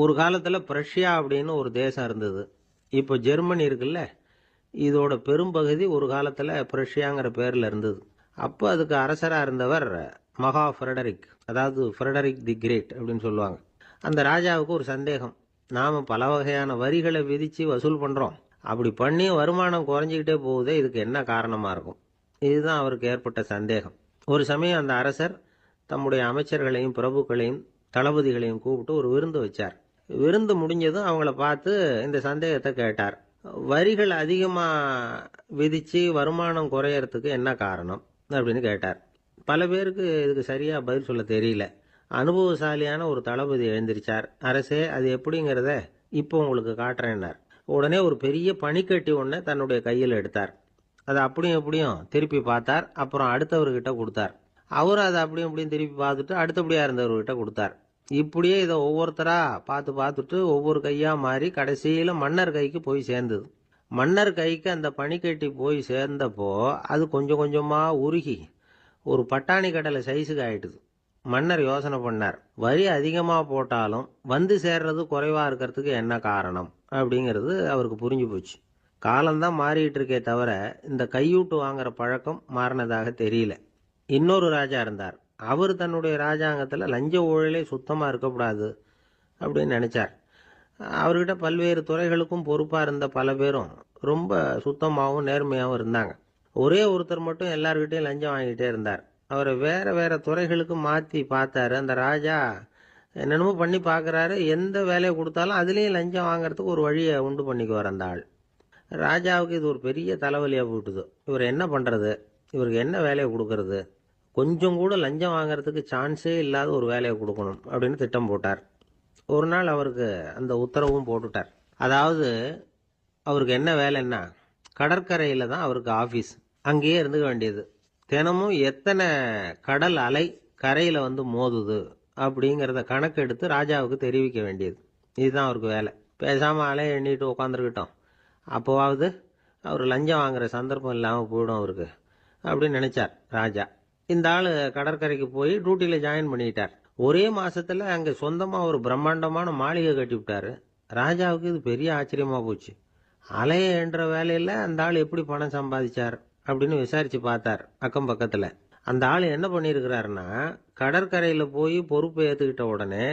ஒரு காலத்துல பிரஷ்யா அப்படின்னு ஒரு தேசம் இருந்தது. இப்போ ஜெர்மனி இருக்குல்ல, இதோட பெரும்பகுதி ஒரு காலத்துல பிரஷ்யாங்கிற பேர்ல இருந்தது. அப்போ அதுக்கு அரசரா இருந்தவர் மகா ஃப்ரெடரிக், அதாவது ஃப்ரெடரிக் தி கிரேட் அப்படின்னு சொல்லுவாங்க. அந்த ராஜாவுக்கு ஒரு சந்தேகம். நாம பல வகையான வரிகளை விதிச்சு வசூல் பண்றோம். அப்படி பண்ணி வருமானம் குறைஞ்சிக்கிட்டே போகுதே, இதுக்கு என்ன காரணமா இருக்கும்? இதுதான் அவருக்கு ஏற்பட்ட சந்தேகம். ஒரு சமயம் அந்த அரசர் தம்முடைய அமைச்சர்களையும் பிரபுக்களையும் தளபதிகளையும் கூப்பிட்டு ஒரு விருந்து வச்சார். விருந்து முடிஞ்சதும் அவங்கள பார்த்து இந்த சந்தேகத்தை கேட்டார். வரிகள் அதிகமா விதிச்சு வருமானம் குறையறதுக்கு என்ன காரணம் அப்படின்னு கேட்டார். பல பேருக்கு இதுக்கு சரியா பதில் சொல்ல தெரியல. அனுபவசாலியான ஒரு தளபதி எழுந்திருச்சார். அரசே, அது எப்படிங்கிறத இப்போ உங்களுக்கு காட்டுறேன்னார். உடனே ஒரு பெரிய பனிக்கட்டி ஒன்றை தன்னுடைய கையில் எடுத்தார். அதை அப்படியும் எப்படியும் திருப்பி பார்த்தார். அப்புறம் அடுத்தவர்கிட்ட கொடுத்தார். அவரும் அதை அப்படியும் இப்படியும் திருப்பி பார்த்துட்டு அடுத்தபடியா இருந்தவர்கிட்ட கொடுத்தார். இப்படியே இதை ஒவ்வொருத்தரா பார்த்து பார்த்துட்டு ஒவ்வொரு கையா மாறி கடைசியில மன்னர் கைக்கு போய் சேர்ந்தது. மன்னர் கைக்கு அந்த பனிக்கட்டி போய் சேர்ந்தப்போ அது கொஞ்சம் கொஞ்சமா உருகி ஒரு பட்டாணி கடலை சைஸுக்கு ஆயிட்டுது. மன்னர் யோசனை பண்ணார். வரி அதிகமா போட்டாலும் வந்து சேர்றது குறைவா இருக்கிறதுக்கு என்ன காரணம் அப்படிங்கிறது அவருக்கு புரிஞ்சு போச்சு. காலம்தான் மாறிட்டு இருக்கே தவிர இந்த கையூட்டு வாங்குற பழக்கம் மாறினதாக தெரியல. இன்னொரு ராஜா இருந்தார். அவர் தன்னுடைய ராஜாங்கத்துல லஞ்ச ஊழலே சுத்தமா இருக்கக்கூடாது அப்படின்னு நினைச்சார். அவர்கிட்ட பல்வேறு துறைகளுக்கும் பொறுப்பா இருந்த பல பேரும் ரொம்ப சுத்தமாகவும் நேர்மையாகவும் இருந்தாங்க. ஒரே ஒருத்தர் மட்டும் எல்லார்கிட்டையும் லஞ்சம் வாங்கிட்டே இருந்தார். அவரை வேற வேற துறைகளுக்கு மாற்றி பார்த்தாரு. அந்த ராஜா என்னென்னமோ பண்ணி பார்க்குறாரு. எந்த வேலையை கொடுத்தாலும் அதுலேயும் லஞ்சம் வாங்குறதுக்கு ஒரு வழியை உண்டு பண்ணிக்குவார் அந்த ஆள். ராஜாவுக்கு இது ஒரு பெரிய தலைவலியாக போட்டுது. இவர் என்ன பண்ணுறது? இவருக்கு என்ன வேலையை கொடுக்கறது? கொஞ்சம் கூட லஞ்சம் வாங்குறதுக்கு சான்ஸே இல்லாத ஒரு வேலையை கொடுக்கணும் அப்படின்னு திட்டம் போட்டார். ஒரு நாள் அவருக்கு அந்த உத்தரவும் போட்டுட்டார். அதாவது அவருக்கு என்ன வேலைன்னா, கடற்கரையில் தான் அவருக்கு ஆஃபீஸ். அங்கேயே இருந்துக்க வேண்டியது. தினமும் எத்தனை கடல் அலை கரையில் வந்து மோதுது அப்படிங்கிறத கணக்கெடுத்து ராஜாவுக்கு தெரிவிக்க வேண்டியது. இதுதான் அவருக்கு வேலை. பேசாமல் அலையை எண்ணிட்டு உட்காந்துருக்கிட்டோம், அப்போவாவது அவர் லஞ்சம் வாங்குற சந்தர்ப்பம் இல்லாமல் போயிடும் அவருக்கு அப்படின்னு நினைச்சார் ராஜா. இந்த ஆள் கடற்கரைக்கு போய் டியூட்டியில் ஜாயின் பண்ணிட்டார். ஒரே மாசத்துல அங்கே சொந்தமாக ஒரு பிரம்மாண்டமான மாளிகை கட்டி விட்டாரு. ராஜாவுக்கு இது பெரிய ஆச்சரியமாக போச்சு. அலையை என்ற வேலையில் அந்த ஆள் எப்படி பணம் சம்பாதிச்சார் அப்படின்னு விசாரிச்சு பார்த்தார் அக்கம் பக்கத்தில். அந்த ஆள் என்ன பண்ணியிருக்கிறாருன்னா, கடற்கரையில் போய் பொறுப்பை ஏற்றுக்கிட்ட உடனே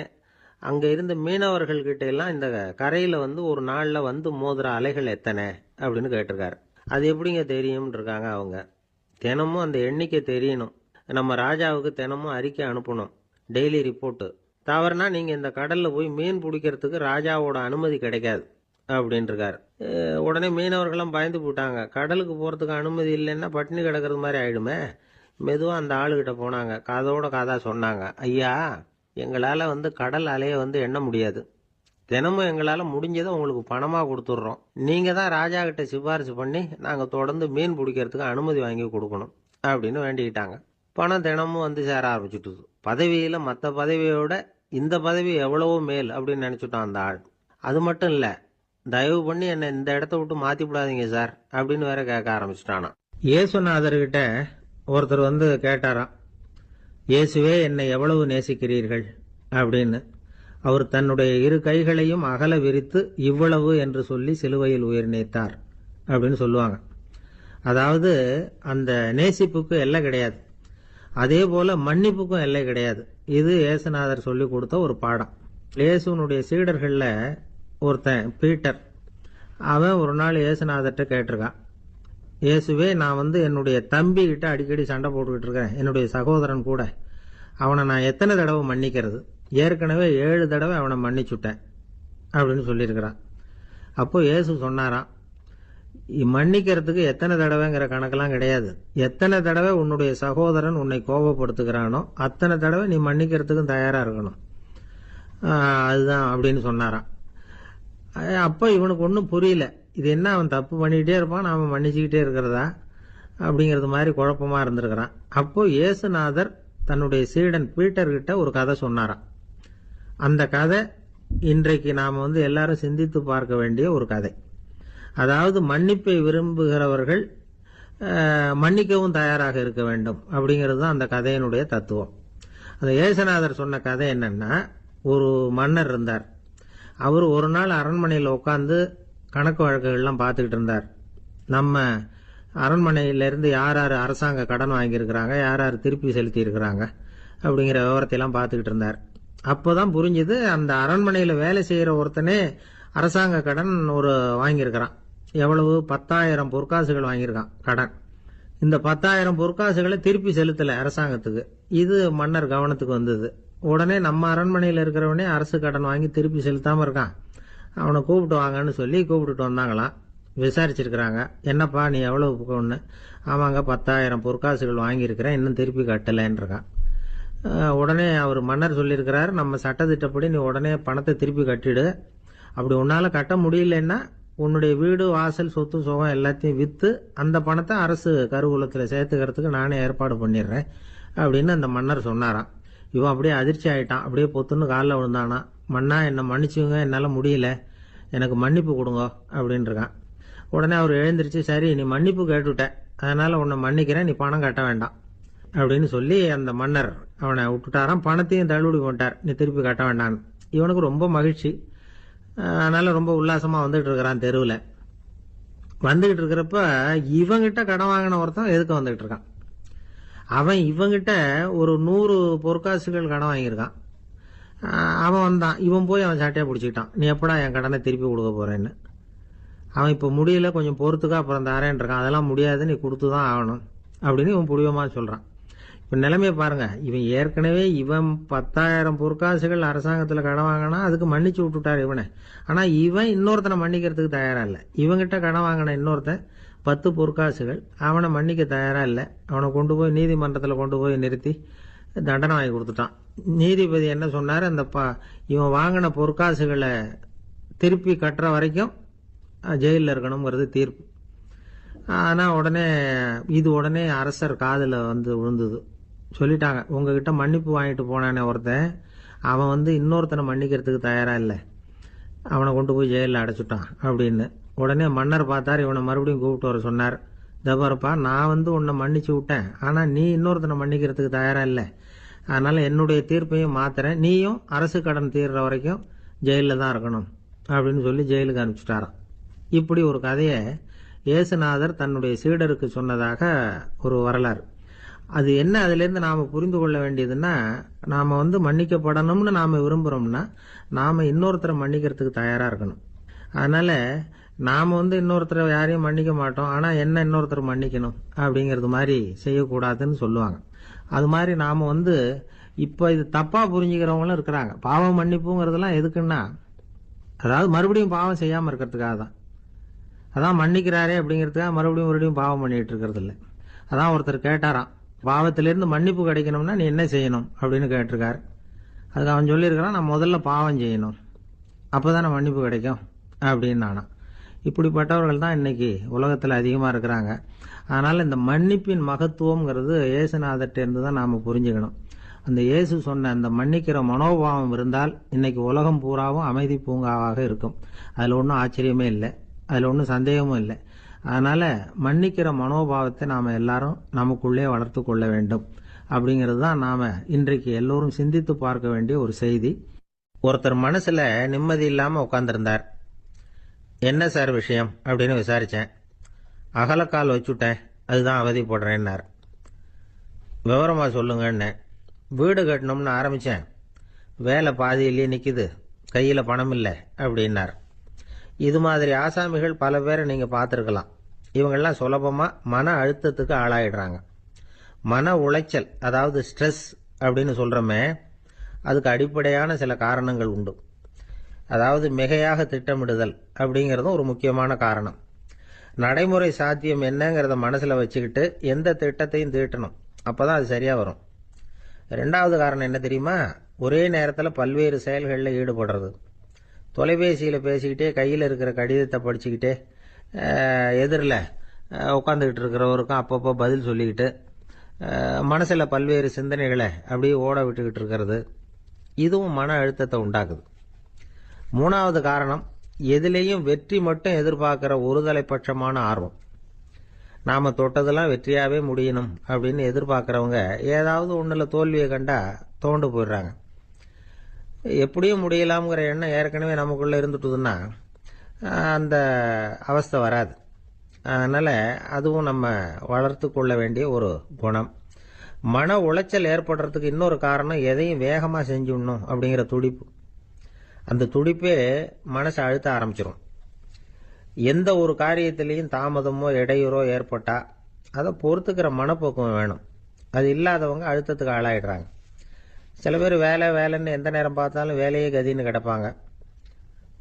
அங்கே இருந்த மீனவர்கள்கிட்ட எல்லாம் இந்த கரையில் வந்து ஒரு நாளில் வந்து மோதுற அலைகள் எத்தனை அப்படின்னு கேட்டிருக்காரு. அது எப்படிங்க தெரியும்னு இருக்காங்க அவங்க. தினமும் அந்த எண்ணிக்கை தெரியணும். நம்ம ராஜாவுக்கு தினமும் அறிக்கை அனுப்பணும், டெய்லி ரிப்போர்ட்டு. தவறுனா நீங்கள் இந்த கடலில் போய் மீன் பிடிக்கிறதுக்கு ராஜாவோட அனுமதி கிடைக்காது அப்படின்ட்டுருக்காரு. உடனே மீனவர்களும் பயந்து போட்டாங்க. கடலுக்கு போகிறதுக்கு அனுமதி இல்லைன்னா பட்டினி கிடக்கிறது மாதிரி ஆகிடுமே. மெதுவாக அந்த ஆளுகிட்ட போனாங்க. காதோட காதாக சொன்னாங்க, ஐயா, எங்களால் வந்து கடல் அலையை வந்து எண்ண முடியாது. தினமும் எங்களால் முடிஞ்சதை உங்களுக்கு பணமாக கொடுத்துட்றோம். நீங்கள் தான் ராஜா கிட்ட சிபாரிசு பண்ணி நாங்கள் தொடர்ந்து மீன் பிடிக்கிறதுக்கு அனுமதி வாங்கி கொடுக்கணும் அப்படின்னு வேண்டிக்கிட்டாங்க. பணம் தினமும் வந்து சேர ஆரம்பிச்சுட்டுது. பதவியில் மற்ற பதவியோட இந்த பதவி எவ்வளவோ மேல் அப்படின்னு நினச்சிட்டான் அந்த ஆள். அது மட்டும் இல்லை, தயவு பண்ணி என்னை இந்த இடத்த விட்டு மாற்றி விடாதீங்க சார் அப்படின்னு வேற கேட்க ஆரம்பிச்சிட்டானா. இயேசுநாதர்கிட்ட ஒருத்தர் வந்து கேட்டாராம், இயேசுவே, என்னை எவ்வளவு நேசிக்கிறீர்கள் அப்படின்னு. அவர் தன்னுடைய இரு கைகளையும் அகல விரித்து இவ்வளவு என்று சொல்லி சிலுவையில் உயிர் நீத்தார் அப்படின்னு சொல்லுவாங்க. அதாவது அந்த நேசிப்புக்கு எல்லை கிடையாது, அதே போல மன்னிப்புக்கும் எல்லை கிடையாது. இது இயேசுநாதர் சொல்லி கொடுத்த ஒரு பாடம். இயேசுனுடைய சீடர்களில் ஒருத்தன் பீட்டர், அவன் ஒரு நாள் இயேசுநாதர்கிட்ட கேட்டிருக்கான், இயேசுவே, நான் வந்து என்னுடைய தம்பி கிட்ட அடிக்கடி சண்டை போட்டுக்கிட்டு இருக்கேன், என்னுடைய சகோதரன் கூட. அவனை நான் எத்தனை தடவை மன்னிக்கிறது? ஏற்கனவே 7 தடவை அவனை மன்னிச்சுட்டேன் அப்படின்னு சொல்லியிருக்கிறான். அப்போ இயேசு சொன்னாராம், மன்னிக்கிறதுக்கு எத்தனை தடவைங்கிற கணக்கெல்லாம் கிடையாது. எத்தனை தடவை உன்னுடைய சகோதரன் உன்னை கோபப்படுத்துகிறானோ அத்தனை தடவை நீ மன்னிக்கிறதுக்கும் தயாராக இருக்கணும், அதுதான் அப்படின்னு சொன்னாராம். அப்போ இவனுக்கு ஒன்றும் புரியல. இது என்ன, அவன் தப்பு பண்ணிக்கிட்டே இருப்பான், நாம மன்னிச்சுக்கிட்டே இருக்கிறதா அப்படிங்கிறது மாதிரி குழப்பமாக இருந்திருக்கிறான். அப்போ இயேசுநாதர் தன்னுடைய சீடன் பீட்டர்கிட்ட ஒரு கதை சொன்னாராம். அந்த கதை இன்றைக்கு நாம் வந்து எல்லாரும் சிந்தித்து பார்க்க வேண்டிய ஒரு கதை. அதாவது மன்னிப்பை விரும்புகிறவர்கள் மன்னிக்கவும் தயாராக இருக்க வேண்டும் அப்படிங்கிறது தான் அந்த கதையினுடைய தத்துவம். அந்த இயேசுநாதர் சொன்ன கதை என்னன்னா, ஒரு மன்னர் இருந்தார். அவர் ஒரு நாள் அரண்மனையில் உட்காந்து கணக்கு வழக்குகள்லாம் பார்த்துக்கிட்டு இருந்தார். நம்ம அரண்மனையிலேருந்து யார் யார் அரசாங்க கடன் வாங்கியிருக்கிறாங்க, யார் யார் திருப்பி செலுத்தி இருக்கிறாங்க அப்படிங்கிற விவரத்தையெல்லாம் பார்த்துக்கிட்டு இருந்தார். அப்போதான் புரிஞ்சுது, அந்த அரண்மனையில் வேலை செய்கிற ஒருத்தனே அரசாங்க கடன் ஒரு வாங்கியிருக்கிறான். எவ்வளவு? 10,000 பொற்காசுகள் வாங்கியிருக்கான் கடன். இந்த 10,000 பொற்காசுகளை திருப்பி செலுத்தலை அரசாங்கத்துக்கு. இது மன்னர் கவனத்துக்கு வந்தது. உடனே நம்ம அரண்மனையில் இருக்கிறவனே அரசு கடன் வாங்கி திருப்பி செலுத்தாமல் இருக்கான், அவனை கூப்பிட்டு வாங்கன்னு சொல்லி கூப்பிட்டுட்டு வந்தாங்களாம். விசாரிச்சிருக்கிறாங்க, என்னப்பா நீ எவ்வளவு ஒன்று? ஆமாங்க 10,000 பொற்காசுகள் வாங்கியிருக்கிறேன், இன்னும் திருப்பி கட்டலைன்னு இருக்கான். உடனே அவர் மன்னர் சொல்லியிருக்கிறார், நம்ம சட்டத்திட்டப்படி நீ உடனே பணத்தை திருப்பி கட்டிடு. அப்படி உன்னால் கட்ட முடியலன்னா உன்னுடைய வீடு வாசல் சொத்து சுகம் எல்லாத்தையும் விற்று அந்த பணத்தை அரசு கருவூலத்தில் சேர்த்துக்கிறதுக்கு நானே ஏற்பாடு பண்ணிடுறேன் அப்படின்னு அந்த மன்னர் சொன்னாராம். இவன் அப்படியே அதிர்ச்சி ஆகிட்டான். அப்படியே பொத்துன்னு காலில் விழுந்தானா. மன்னா என்னை மன்னிச்சுங்க, என்னால் முடியல, எனக்கு மன்னிப்பு கொடுங்க அப்படின்னு இருக்கான். உடனே அவர் எழுந்திரிச்சு, சரி நீ மன்னிப்பு கேட்டுவிட்ட, அதனால் உன்னை மன்னிக்கிறேன், நீ பணம் கட்ட வேண்டாம் அப்படின்னு சொல்லி அந்த மன்னர் அவனை விட்டுட்டாராம். பணத்தையும் தள்ளுபடி பண்ணிட்டார், நீ திருப்பி கட்ட வேண்டான்னு. இவனுக்கு ரொம்ப மகிழ்ச்சி. அதனால் ரொம்ப உல்லாசமாக வந்துகிட்டு இருக்கிறான். தெருவில் வந்துக்கிட்டு இருக்கிறப்ப இவங்கிட்ட கடன் வாங்கின ஒருத்தன் எதுக்கு வந்துகிட்டு இருக்கான். அவன் இவங்கிட்ட ஒரு 100 பொற்காசுகள் கடன் வாங்கியிருக்கான். அவன் வந்தான், இவன் போய் அவன் சாட்டையாக பிடிச்சிக்கிட்டான், நீ எப்படா என் கடனை திருப்பி கொடுக்க போகிறேன்னு. அவன் இப்போ முடியல, கொஞ்சம் பொறுத்துக்கா, அப்புறம் தரேன் இருக்கான். அதெல்லாம் முடியாது, நீ கொடுத்து தான் ஆகணும் அப்படின்னு இவன் புடிவமாக சொல்கிறான். இப்போ நிலைமையை பாருங்கள், இவன் ஏற்கனவே இவன் 10,000 பொற்காசுகள் அரசாங்கத்தில் கடன் வாங்கினா அதுக்கு மன்னிச்சு விட்டுட்டார் இவனை. ஆனால் இவன் இன்னொருத்தனை மன்னிக்கிறதுக்கு தயாராக இல்லை. இவங்கிட்ட கடன் வாங்கின இன்னொருத்தன் 10 பொற்காசுகள், அவனை மன்னிக்க தயாராக இல்லை. அவனை கொண்டு போய் நீதிமன்றத்தில் கொண்டு போய் நிறுத்தி தண்டனை வாங்கி கொடுத்துட்டான். நீதிபதி என்ன சொன்னார், அந்த இவன் வாங்கின பொற்காசுகளை திருப்பி கட்டுற வரைக்கும் ஜெயிலில் இருக்கணுங்கிறது தீர்ப்பு. ஆனால் உடனே அரசர் காதில் வந்து விழுந்தது. சொல்லிட்டாங்க, உங்ககிட்ட மன்னிப்பு வாங்கிட்டு போனானே ஒருத்தன், அவன் இன்னொருத்தனை மன்னிக்கிறதுக்கு தயாராக இல்லை, அவனை கொண்டு போய் ஜெயிலில் அடைச்சிட்டான் அப்படின்னு. உடனே மன்னர் பார்த்தார், இவனை மறுபடியும் கூப்பிட்டு வர சொன்னார். தபாரப்பா, நான் உன்னை மன்னிச்சு விட்டேன், ஆனால் நீ இன்னொருத்தனை மன்னிக்கிறதுக்கு தயாராக இல்லை, அதனால் என்னுடைய தீர்ப்பையும் மாத்துறேன், நீயும் அரசு கடன் தீர்ற வரைக்கும் ஜெயிலில் தான் இருக்கணும் அப்படின்னு சொல்லி ஜெயிலுக்கு அனுப்பிச்சிட்டாராம். இப்படி ஒரு கதையை இயேசுநாதர் தன்னுடைய சீடருக்கு சொன்னதாக ஒரு வரலாறு. அது என்ன, அதிலேருந்து நாம் புரிந்து கொள்ள வேண்டியதுன்னா, நாம் மன்னிக்கப்படணும்னு நாம் விரும்புகிறோம்னா நாம் இன்னொருத்தரை மன்னிக்கிறதுக்கு தயாராக இருக்கணும். அதனால் நாம் இன்னொருத்தரை யாரையும் மன்னிக்க மாட்டோம், ஆனால் என்ன இன்னொருத்தர் மன்னிக்கணும் அப்படிங்கிறது மாதிரி செய்யக்கூடாதுன்னு சொல்லுவாங்க. அது மாதிரி நாம் இப்போ இது தப்பாக புரிஞ்சுக்கிறவங்களும் இருக்கிறாங்க. பாவம் மன்னிப்புங்கிறதுலாம் எதுக்குன்னா, அதாவது மறுபடியும் பாவம் செய்யாமல் இருக்கிறதுக்காக தான். அதான் மன்னிக்கிறாரே அப்படிங்கிறதுக்காக மறுபடியும் பாவம் பண்ணிகிட்டு இருக்கிறது இல்லை. அதான் ஒருத்தர் கேட்டாராம், பாவத்திலேருந்து மன்னிப்பு கிடைக்கணும்னா நீ என்ன செய்யணும் அப்படின்னு கேட்டிருக்காரு. அதுக்கு அவன் சொல்லியிருக்கிறான், நான் முதல்ல பாவம் செய்யணும், அப்போ தானே மன்னிப்பு கிடைக்கும் அப்படின்னு நானா. இப்படிப்பட்டவர்கள் தான் இன்றைக்கி உலகத்தில் அதிகமாக இருக்கிறாங்க. அதனால் இந்த மன்னிப்பின் மகத்துவங்கிறது இயேசுநாதர்கிட்டேருந்து தான் நாம் புரிஞ்சுக்கணும். அந்த இயேசு சொன்ன அந்த மன்னிக்கிற மனோபாவம் இருந்தால் இன்றைக்கி உலகம் பூராவும் அமைதி பூங்காவாக இருக்கும். அதில் ஒன்றும் ஆச்சரியமே இல்லை, அதில் ஒன்றும் சந்தேகமும் இல்லை. அதனால் மன்னிக்கிற மனோபாவத்தை நாம் எல்லாரும் நமக்குள்ளே வளர்த்து கொள்ள வேண்டும் அப்படிங்கிறது தான் நாம் இன்றைக்கு எல்லோரும் சிந்தித்து பார்க்க வேண்டிய ஒரு செய்தி. ஒருத்தர் மனசில் நிம்மதி இல்லாமல் உட்காந்துருந்தார். என்ன சார் விஷயம் அப்படின்னு விசாரித்தேன். அகலக்கால் வச்சுட்டேன், அதுதான் அவதிப்படுறேன்னார். விவரமாக சொல்லுங்கன்னு. வீடு கட்டணும்னு ஆரம்பித்தேன், வேலை பாதியிலேயே நிற்கிது, கையில் பணம் இல்லை அப்படின்னார். இது மாதிரி ஆசாமிகள் பல பேரை நீங்கள் பார்த்துருக்கலாம். இவங்கெல்லாம் சுலபமாக மன அழுத்தத்துக்கு ஆளாயிடுறாங்க. மன உளைச்சல், அதாவது ஸ்ட்ரெஸ் அப்படின்னு சொல்கிறோமே, அதுக்கு அடிப்படையான சில காரணங்கள் உண்டு. அதாவது மிகையாக திட்டமிடுதல் அப்படிங்கிறதும் ஒரு முக்கியமான காரணம். நடைமுறை சாத்தியம் என்னங்கிறத மனசில் வச்சுக்கிட்டு எந்த திட்டத்தையும் தீட்டணும், அப்போ தான் அது சரியாக வரும். ரெண்டாவது காரணம் என்ன தெரியுமா, ஒரே நேரத்தில் பல்வேறு செயல்களில் ஈடுபடுறது. தொலைபேசியில் பேசிக்கிட்டே கையில் இருக்கிற கடிதத்தை படிச்சுக்கிட்டே எதிரில் உட்காந்துக்கிட்டு இருக்கிறவருக்கும் அப்பப்போ பதில் சொல்லிக்கிட்டு மனசில் பல்வேறு சிந்தனைகளை அப்படியே ஓட விட்டுக்கிட்டு இருக்கிறது, இதுவும் மன அழுத்தத்தை உண்டாக்குது. மூணாவது காரணம், எதிலேயும் வெற்றி மட்டும் எதிர்பார்க்குற ஒருதலைப்பட்சமான ஆர்வம். நாம் தொட்டதெல்லாம் வெற்றியாகவே முடியணும் அப்படின்னு எதிர்பார்க்குறவங்க ஏதாவது ஒன்றில் தோல்வியை கண்டா தோண்டு போயிடுறாங்க. எப்படியும் முடியலாம்ங்கிற எண்ணம் ஏற்கனவே நமக்குள்ளே இருந்துட்டுதுன்னா அந்த அவஸ்தை வராது. அதனால் அதுவும் நம்ம வளர்த்து கொள்ள வேண்டிய ஒரு குணம். மன உளைச்சல் ஏற்படுறதுக்கு இன்னொரு காரணம் எதையும் வேகமாக செஞ்சுடணும் அப்படிங்கிற துடிப்பு. அந்த துடிப்பே மனசை அழுத்த ஆரம்பிச்சிடும். எந்த ஒரு காரியத்திலையும் தாமதமோ இடையூறோ ஏற்பட்டால் அதை பொறுத்துக்கிற மனப்போக்கம் வேணும். அது இல்லாதவங்க அழுத்தத்துக்கு ஆளாயிடுறாங்க. சில பேர் வேலைன்னு எந்த நேரம் பார்த்தாலும் வேலையே கதின்னு கிடப்பாங்க.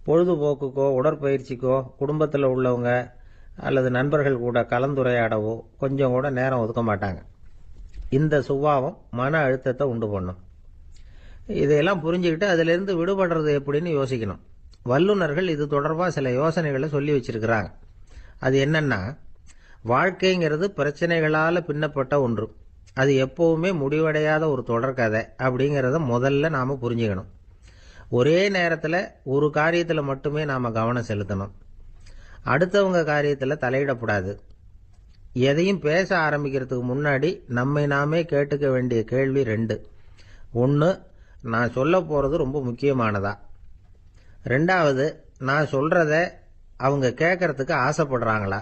பொழுதுபோக்குக்கோ உடற்பயிற்சிக்கோ குடும்பத்தில் உள்ளவங்க அல்லது நண்பர்கள் கூட கலந்துரையாடவோ கொஞ்சம் கூட நேரம் ஒதுக்க மாட்டாங்க. இந்த சுபாவம் மன அழுத்தத்தை உண்டு பண்ணும். இதையெல்லாம் புரிஞ்சுக்கிட்டு அதிலிருந்து விடுபடுறது எப்படின்னு யோசிக்கணும். வல்லுநர்கள் இது தொடர்பாக சில யோசனைகளை சொல்லி வச்சிருக்கிறாங்க. அது என்னன்னா, வாழ்க்கைங்கிறது பிரச்சனைகளால் பின்னப்பட்ட ஒன்று. அது எப்போவுமே முடிவடையாத ஒரு தொடர்கதை அப்படிங்கிறத முதல்ல நாம் புரிஞ்சுக்கணும். ஒரே நேரத்தில் ஒரு காரியத்தில் மட்டுமே நாம் கவனம் செலுத்தணும். அடுத்தவங்க காரியத்தில் தலையிடக்கூடாது. எதையும் பேச ஆரம்பிக்கிறதுக்கு முன்னாடி நம்மை நாமே கேட்டுக்க வேண்டிய கேள்வி 2. 1, நான் சொல்ல போகிறது ரொம்ப முக்கியமானதா? 2வது, நான் சொல்கிறத அவங்க கேட்கறதுக்கு ஆசைப்படுறாங்களா?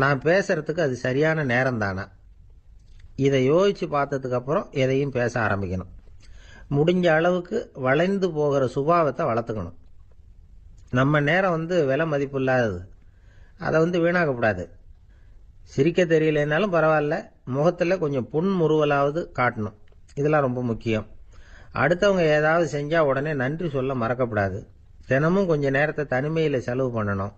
நான் பேசுகிறதுக்கு அது சரியான நேரம் தானா? இதை யோசித்து பார்த்ததுக்கப்புறம் எதையும் பேச ஆரம்பிக்கணும். முடிஞ்ச அளவுக்கு வளைந்து போகிற சுபாவத்தை வளர்த்துக்கணும். நம்ம நேரம் விலை மதிப்பு இல்லாதது. அதை வீணாக்கக்கூடாது. சிரிக்க தெரியலனாலும் பரவாயில்ல, முகத்தில் கொஞ்சம் புன்முறுவலாவது காட்டணும். இதெல்லாம் ரொம்ப முக்கியம். அடுத்தவங்க ஏதாவது செஞ்சால் உடனே நன்றி சொல்ல மறக்கப்படாது. தினமும் கொஞ்சம் நேரத்தை தனிமையில் செலவு பண்ணணும்.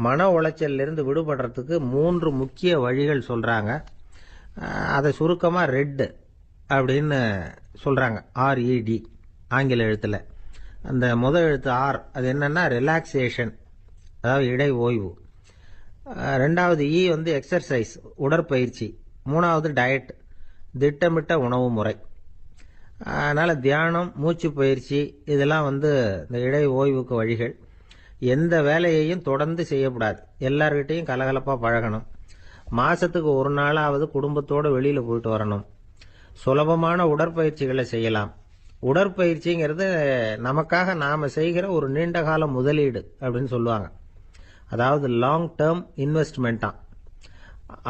மன உளைச்சலிருந்து விடுபடுறதுக்கு 3 முக்கிய வழிகள் சொல்கிறாங்க. அதை சுருக்கமாக ரெட் அப்படின்னு சொல்கிறாங்க. RED ஆங்கில எழுத்தில். அந்த முதல் எழுத்து R, அது என்னென்னா ரிலாக்ஸேஷன், அதாவது இடை ஓய்வு. 2வது E எக்ஸர்சைஸ், உடற்பயிற்சி. 3வது டயட், திட்டமிட்ட உணவு முறை. அதனால் தியானம், மூச்சு பயிற்சி இதெல்லாம் இந்த இடை ஓய்வுக்கு வழிகள். எந்த வேலையையும் தொடர்ந்து செய்யக்கூடாது. எல்லார்கிட்டையும் கலகலப்பாக பழகணும். மாதத்துக்கு ஒரு நாளாவது குடும்பத்தோடு வெளியில் போயிட்டு வரணும். சுலபமான உடற்பயிற்சிகளை செய்யலாம். உடற்பயிற்சிங்கிறது நமக்காக நாம் செய்கிற ஒரு நீண்டகால முதலீடு அப்படின்னு சொல்லுவாங்க. அதாவது லாங் டேர்ம் இன்வெஸ்ட்மெண்ட்டாக.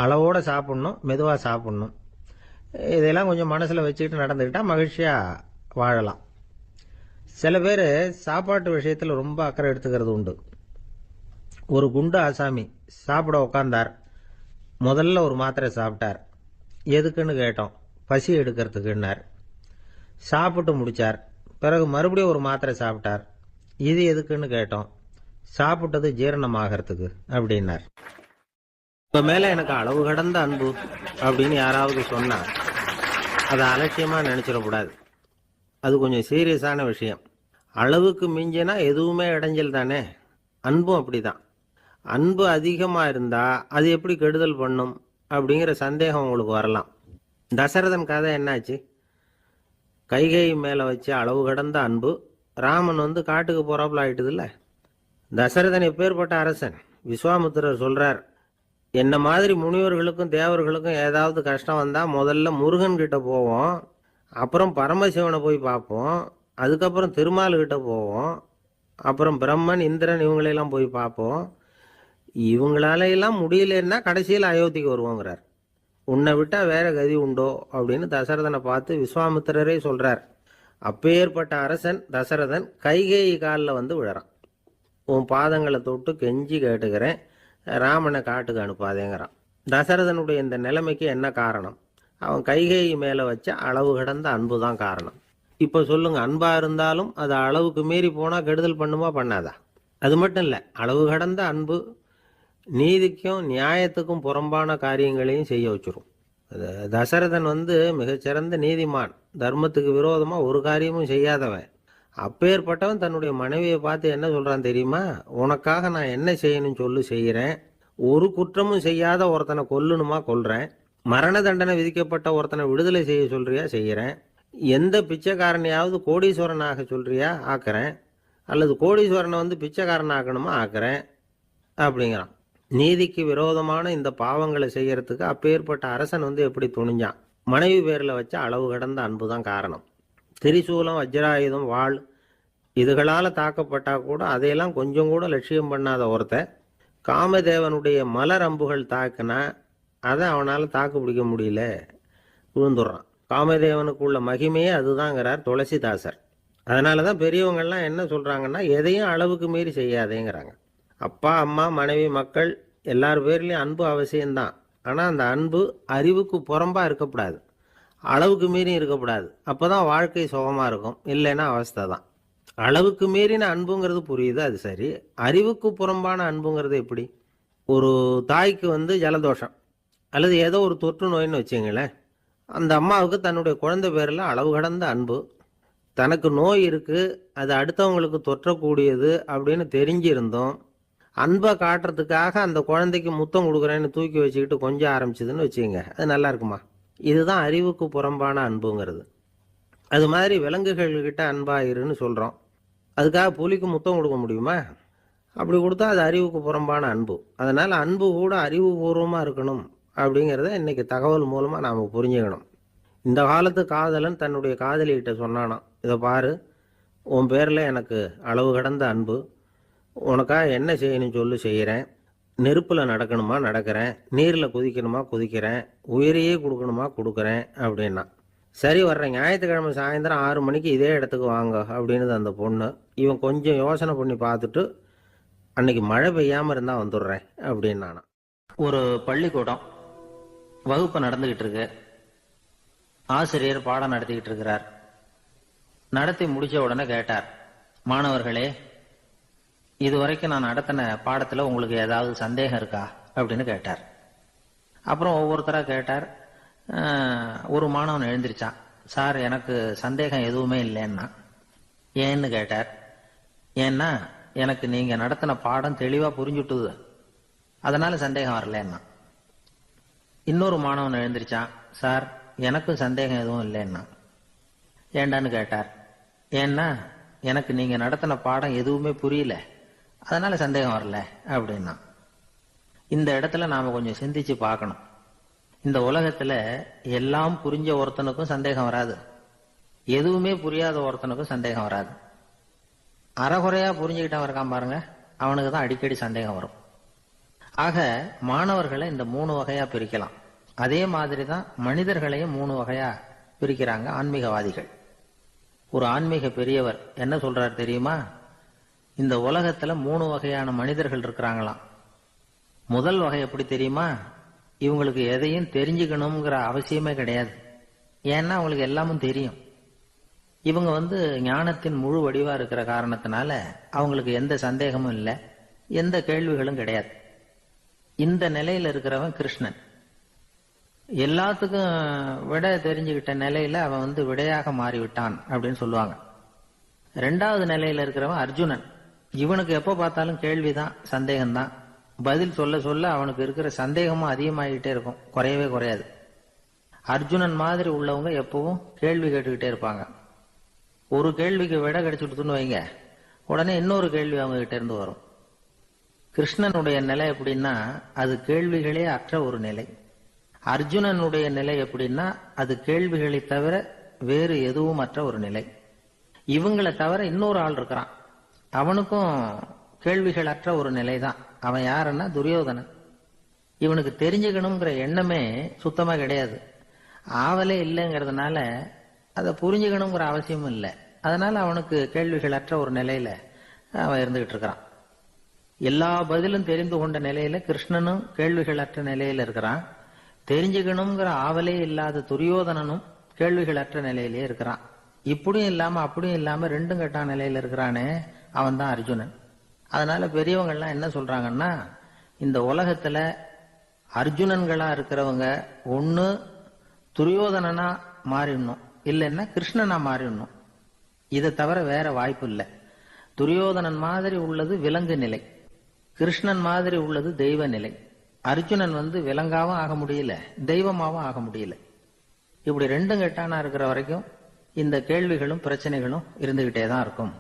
அளவோடு சாப்பிட்ணும், மெதுவாக சாப்பிட்ணும். இதெல்லாம் கொஞ்சம் மனசில் வச்சுக்கிட்டு நடந்துக்கிட்டால் மகிழ்ச்சியாக வாழலாம். சில பேர் சாப்பாட்டு விஷயத்தில் ரொம்ப அக்கறை எடுத்துக்கிறது உண்டு. ஒரு குண்டு ஆசாமி சாப்பிட உக்காந்தார். முதல்ல ஒரு மாத்திரை சாப்பிட்டார். எதுக்குன்னு கேட்டோம். பசி எடுக்கிறதுக்குன்னார். சாப்பிட்டு முடித்தார். பிறகு மறுபடியும் ஒரு மாத்திரை சாப்பிட்டார். இது எதுக்குன்னு கேட்டோம். சாப்பிட்டது ஜீரணமாகறதுக்கு அப்படின்னார். இப்போ மேலே எனக்கு அளவு கடந்த அன்பு அப்படின்னு யாராவது சொன்னால் அதை அலட்சியமாக நினச்சிடக்கூடாது. அது கொஞ்சம் சீரியஸான விஷயம். அளவுக்கு மிஞ்சினா எதுவுமே இடைஞ்சல் தானே. அன்பும் அப்படி தான். அன்பு அதிகமாக இருந்தால் அது எப்படி கெடுதல் பண்ணும் அப்படிங்கிற சந்தேகம் உங்களுக்கு வரலாம். தசரதன் கதை என்னாச்சு? கைகை மேலே வச்ச அளவு கடந்த அன்பு ராமன் காட்டுக்கு போகிறாப்புல ஆயிட்டுதில்ல. தசரதன் எப்பேற்பட்ட அரசன். விஸ்வாமித்திரர் சொல்கிறார், என்ன மாதிரி முனிவர்களுக்கும் தேவர்களுக்கும் ஏதாவது கஷ்டம் வந்தால் முதல்ல முருகன் கிட்ட போவோம், அப்புறம் பரமசிவனை போய் பார்ப்போம், அதுக்கப்புறம் திருமால்கிட்ட போவோம், அப்புறம் பிரம்மன் இந்திரன் இவங்களையெல்லாம் போய் பார்ப்போம். இவங்களாலையெல்லாம் முடியலன்னா கடைசியில் அயோத்திக்கு வருவோங்கிறார். உன்னை விட்டால் வேற கதி உண்டோ அப்படின்னு தசரதனை பார்த்து விஸ்வாமித்திரரே சொல்கிறார். அப்பேற்பட்ட அரசன் தசரதன் கைகேயி காலில் விழறான். உன் பாதங்களை தொட்டு கெஞ்சி கேட்டுக்கிறேன், ராமனை காட்டுக்கு அனுப்பாதேங்கிறான். தசரதனுடைய இந்த நிலைமைக்கு என்ன காரணம்? அவன் கைகேயி மேலே வச்ச அளவு கடந்த அன்பு தான் காரணம். இப்போ சொல்லுங்க, அன்பாக இருந்தாலும் அது அளவுக்கு மீறி போனால் கெடுதல் பண்ணுமா பண்ணாதா? அது மட்டும் இல்லை, அளவு கடந்த அன்பு நீதிக்கும் நியாயத்துக்கும் புறம்பான காரியங்களையும் செய்ய வச்சிரும். தசரதன் மிகச்சிறந்த நீதிமான். தர்மத்துக்கு விரோதமாக ஒரு காரியமும் செய்யாதவன். அப்பேற்பட்டவன் தன்னுடைய மனைவியை பார்த்து என்ன சொல்கிறான் தெரியுமா? உனக்காக நான் என்ன செய்யணும்னு சொல்லி செய்கிறேன். ஒரு குற்றமும் செய்யாத ஒருத்தனை கொல்லணுமா கொல்றேன். மரண தண்டனை விதிக்கப்பட்ட ஒருத்தனை விடுதலை செய்ய சொல்றியா செய்கிறேன். எந்த பிச்சைக்காரனையாவது கோடீஸ்வரனாக சொல்றியா ஆக்குறேன். அல்லது கோடீஸ்வரனை பிச்சைக்காரன் ஆக்கணுமா ஆக்குறேன் அப்படிங்கிறான். நீதிக்கு விரோதமான இந்த பாவங்களை செய்யறதுக்கு அப்பேற்பட்ட அரசன் எப்படி துணிஞ்சான்? மனைவி பேரில் வச்ச அளவு கடந்த அன்பு தான் காரணம். திரிசூலம், வஜ்ராயுதம், வாள் இதுகளால் தாக்கப்பட்டா கூட அதையெல்லாம் கொஞ்சம் கூட லட்சியம் பண்ணாத ஒருத்தன் காமதேவனுடைய மலர் அம்புகள் தாக்குனா அதை அவனால் தாக்கு பிடிக்க முடியல, விழுந்துடுறான். காமதேவனுக்குள்ள மகிமையே அதுதாங்கிறார் துளசிதாசர். அதனால தான் பெரியவங்கள்லாம் என்ன சொல்கிறாங்கன்னா, எதையும் அளவுக்கு மீறி செய்யாதேங்கிறாங்க. அப்பா, அம்மா, மனைவி, மக்கள் எல்லார் பேர்லேயும் அன்பு அவசியம்தான். ஆனால் அந்த அன்பு அறிவுக்கு புறம்பாக இருக்கக்கூடாது, அளவுக்கு மீறி இருக்கக்கூடாது. அப்போ தான் வாழ்க்கை சுகமாக இருக்கும், இல்லைன்னா அவஸ்தை தான். அளவுக்கு மீறின அன்புங்கிறது புரியுது, அது சரி. அறிவுக்கு புறம்பான அன்புங்கிறது எப்படி? ஒரு தாய்க்கு ஜலதோஷம் அல்லது ஏதோ ஒரு தொற்று நோயின்னு வச்சுங்களேன். அந்த அம்மாவுக்கு தன்னுடைய குழந்தை பேரில் அளவு கடந்த அன்பு. தனக்கு நோய் இருக்குது, அது அடுத்தவங்களுக்கு தொற்றக்கூடியது அப்படின்னு தெரிஞ்சிருந்தோம் அன்பை காட்டுறதுக்காக அந்த குழந்தைக்கு முத்தம் கொடுக்குறேன்னு தூக்கி வச்சுக்கிட்டு கொஞ்சம் ஆரம்பிச்சதுன்னு வச்சுக்கோங்க, அது நல்லா இருக்குமா? இதுதான் அறிவுக்கு புறம்பான அன்புங்கிறது. அது மாதிரி விலங்குகள்கிட்ட அன்பாயிருன்னு சொல்கிறோம். அதுக்காக புலிக்கு முத்தம் கொடுக்க முடியுமா? அப்படி கொடுத்தா அது அறிவுக்கு புறம்பான அன்பு. அதனால் அன்பு கூட அறிவுபூர்வமாக இருக்கணும் அப்படிங்கிறத இன்றைக்கி தகவல் மூலமாக நாம் புரிஞ்சுக்கணும். இந்த காலத்து காதலன் தன்னுடைய காதலிகிட்ட சொன்னானாம், இதை பாரு, உன் பேரில் எனக்கு அளவு கடந்த அன்பு, உனக்காக என்ன செய்யணும்னு சொல்லி செய்கிறேன், நெருப்பில் நடக்கணுமா நடக்கிறேன், நீரில் குதிக்கணுமா குதிக்கிறேன், உயிரையே கொடுக்கணுமா கொடுக்குறேன் அப்படின்னா. சரி, வர்றேன் ஞாயிற்றுக்கிழமை சாயந்தரம் 6 மணிக்கு இதே இடத்துக்கு வாங்க அப்படின்னுது அந்த பொண்ணு. இவன் கொஞ்சம் யோசனை பண்ணி பார்த்துட்டு, அன்னைக்கு மழை பெய்யாமல் இருந்தால் வந்துடுறேன் அப்படின்னானா. ஒரு பள்ளிக்கூடம் வகுப்பு நடந்துக்கிட்டு இருக்கு. ஆசிரியர் பாடம் நடத்திக்கிட்டு இருக்கிறார். நடத்தி முடிச்ச உடனே கேட்டார், மாணவர்களே, இதுவரைக்கும் நான் நடத்தின பாடத்தில் உங்களுக்கு ஏதாவது சந்தேகம் இருக்கா அப்படின்னு கேட்டார். அப்புறம் ஒவ்வொருத்தராக கேட்டார். ஒரு மாணவன் எழுந்திருச்சான். சார், எனக்கு சந்தேகம் எதுவுமே இல்லைன்னா. ஏன்னு கேட்டார். ஏன்னா எனக்கு நீங்கள் நடத்தின பாடம் தெளிவாக புரிஞ்சுட்டுது, அதனால சந்தேகம் வரலன்னா. இன்னொரு மாணவன் எழுந்திருச்சான். சார், எனக்கும் சந்தேகம் எதுவும் இல்லைன்னா. ஏண்டான்னு கேட்டார். ஏன்னா எனக்கு நீங்கள் நடத்தின பாடம் எதுவுமே புரியல, அதனால சந்தேகம் வரல அப்படின்னா. இந்த இடத்துல நாம் கொஞ்சம் சிந்திச்சு பார்க்கணும். இந்த உலகத்தில் எல்லாம் புரிஞ்ச ஒருத்தனுக்கும் சந்தேகம் வராது, எதுவுமே புரியாத ஒருத்தனுக்கும் சந்தேகம் வராது. அறகுறையாக புரிஞ்சுக்கிட்டவன் இருக்கான் பாருங்க, அவனுக்கு தான் அடிக்கடி சந்தேகம் வரும். ஆக மாணவர்களை இந்த 3 வகையாக பிரிக்கலாம். அதே மாதிரி தான் மனிதர்களையும் 3 வகையாக பிரிக்கிறாங்க ஆன்மீகவாதிகள். ஒரு ஆன்மீக பெரியவர் என்ன சொல்றார் தெரியுமா? இந்த உலகத்தில் 3 வகையான மனிதர்கள் இருக்கிறாங்களாம். முதல் வகை எப்படி தெரியுமா? இவங்களுக்கு எதையும் தெரிஞ்சுக்கணுங்கிற அவசியமே கிடையாது. ஏன்னா அவங்களுக்கு எல்லாமும் தெரியும். இவங்க ஞானத்தின் முழு வடிவா இருக்கிற காரணத்தினால அவங்களுக்கு எந்த சந்தேகமும் இல்லை, எந்த கேள்விகளும் கிடையாது. இந்த நிலையில இருக்கிறவன் கிருஷ்ணன். எல்லாத்துக்கும் விட தெரிஞ்சுக்கிட்ட நிலையில அவன் விடையாக மாறிவிட்டான் அப்படின்னு சொல்லுவாங்க. 2வது நிலையில இருக்கிறவன் அர்ஜுனன். இவனுக்கு எப்போ பார்த்தாலும் கேள்விதான், சந்தேகம்தான். பதில் சொல்ல சொல்ல அவனுக்கு இருக்கிற சந்தேகமும் அதிகமாகிட்டே இருக்கும், குறையவே குறையாது. அர்ஜுனன் மாதிரி உள்ளவங்க எப்பவும் கேள்வி கேட்டுக்கிட்டே இருப்பாங்க. ஒரு கேள்விக்கு விட கிடைச்சுட்டுன்னு வைங்க, உடனே இன்னொரு கேள்வி அவங்க கிட்ட இருந்து வரும். கிருஷ்ணனுடைய நிலை எப்படின்னா அது கேள்விகளே அற்ற ஒரு நிலை. அர்ஜுனனுடைய நிலை எப்படின்னா அது கேள்விகளை தவிர வேறு எதுவும் அற்ற ஒரு நிலை. இவங்களை தவிர இன்னொரு ஆள் இருக்கிறான், அவனுக்கும் கேள்விகள் அற்ற ஒரு நிலை தான். அவன் யாருன்னா துரியோதனன். இவனுக்கு தெரிஞ்சுக்கணுங்கிற எண்ணமே சுத்தமா கிடையாது. ஆவலே இல்லைங்கிறதுனால அதை புரிஞ்சுக்கணுங்கிற அவசியமும் இல்லை. அதனால அவனுக்கு கேள்விகள் அற்ற ஒரு நிலையில அவன் இருந்துகிட்டு இருக்கிறான். எல்லா பதிலும் தெரிந்து கொண்ட நிலையில கிருஷ்ணனும் கேள்விகள் அற்ற நிலையில இருக்கிறான். தெரிஞ்சுக்கணுங்கிற ஆவலே இல்லாத துரியோதனனும் கேள்விகள் அற்ற நிலையிலே இருக்கிறான். இப்படியும் இல்லாம அப்படியும் இல்லாம 2ம் கெட்டான நிலையில இருக்கிறானே, அவன் தான் அர்ஜுனன். அதனால பெரியவங்கள்லாம் என்ன சொல்றாங்கன்னா, இந்த உலகத்துல அர்ஜுனன்களா இருக்கிறவங்க ஒண்ணு துரியோதனனா மாறிடணும், இல்லைன்னா கிருஷ்ணனா மாறிடணும். இதை தவிர வேற வாய்ப்பு இல்லை. துரியோதனன் மாதிரி உள்ளது விலங்கு நிலை, கிருஷ்ணன் மாதிரி உள்ளது தெய்வ நிலை. அர்ஜுனன் விலங்காவும் ஆக முடியல, தெய்வமாவும் ஆக முடியல. இப்படி 2ம் கெட்டானா இருக்கிற வரைக்கும் இந்த கேள்விகளும் பிரச்சனைகளும் இருந்துகிட்டே தான் இருக்கும்.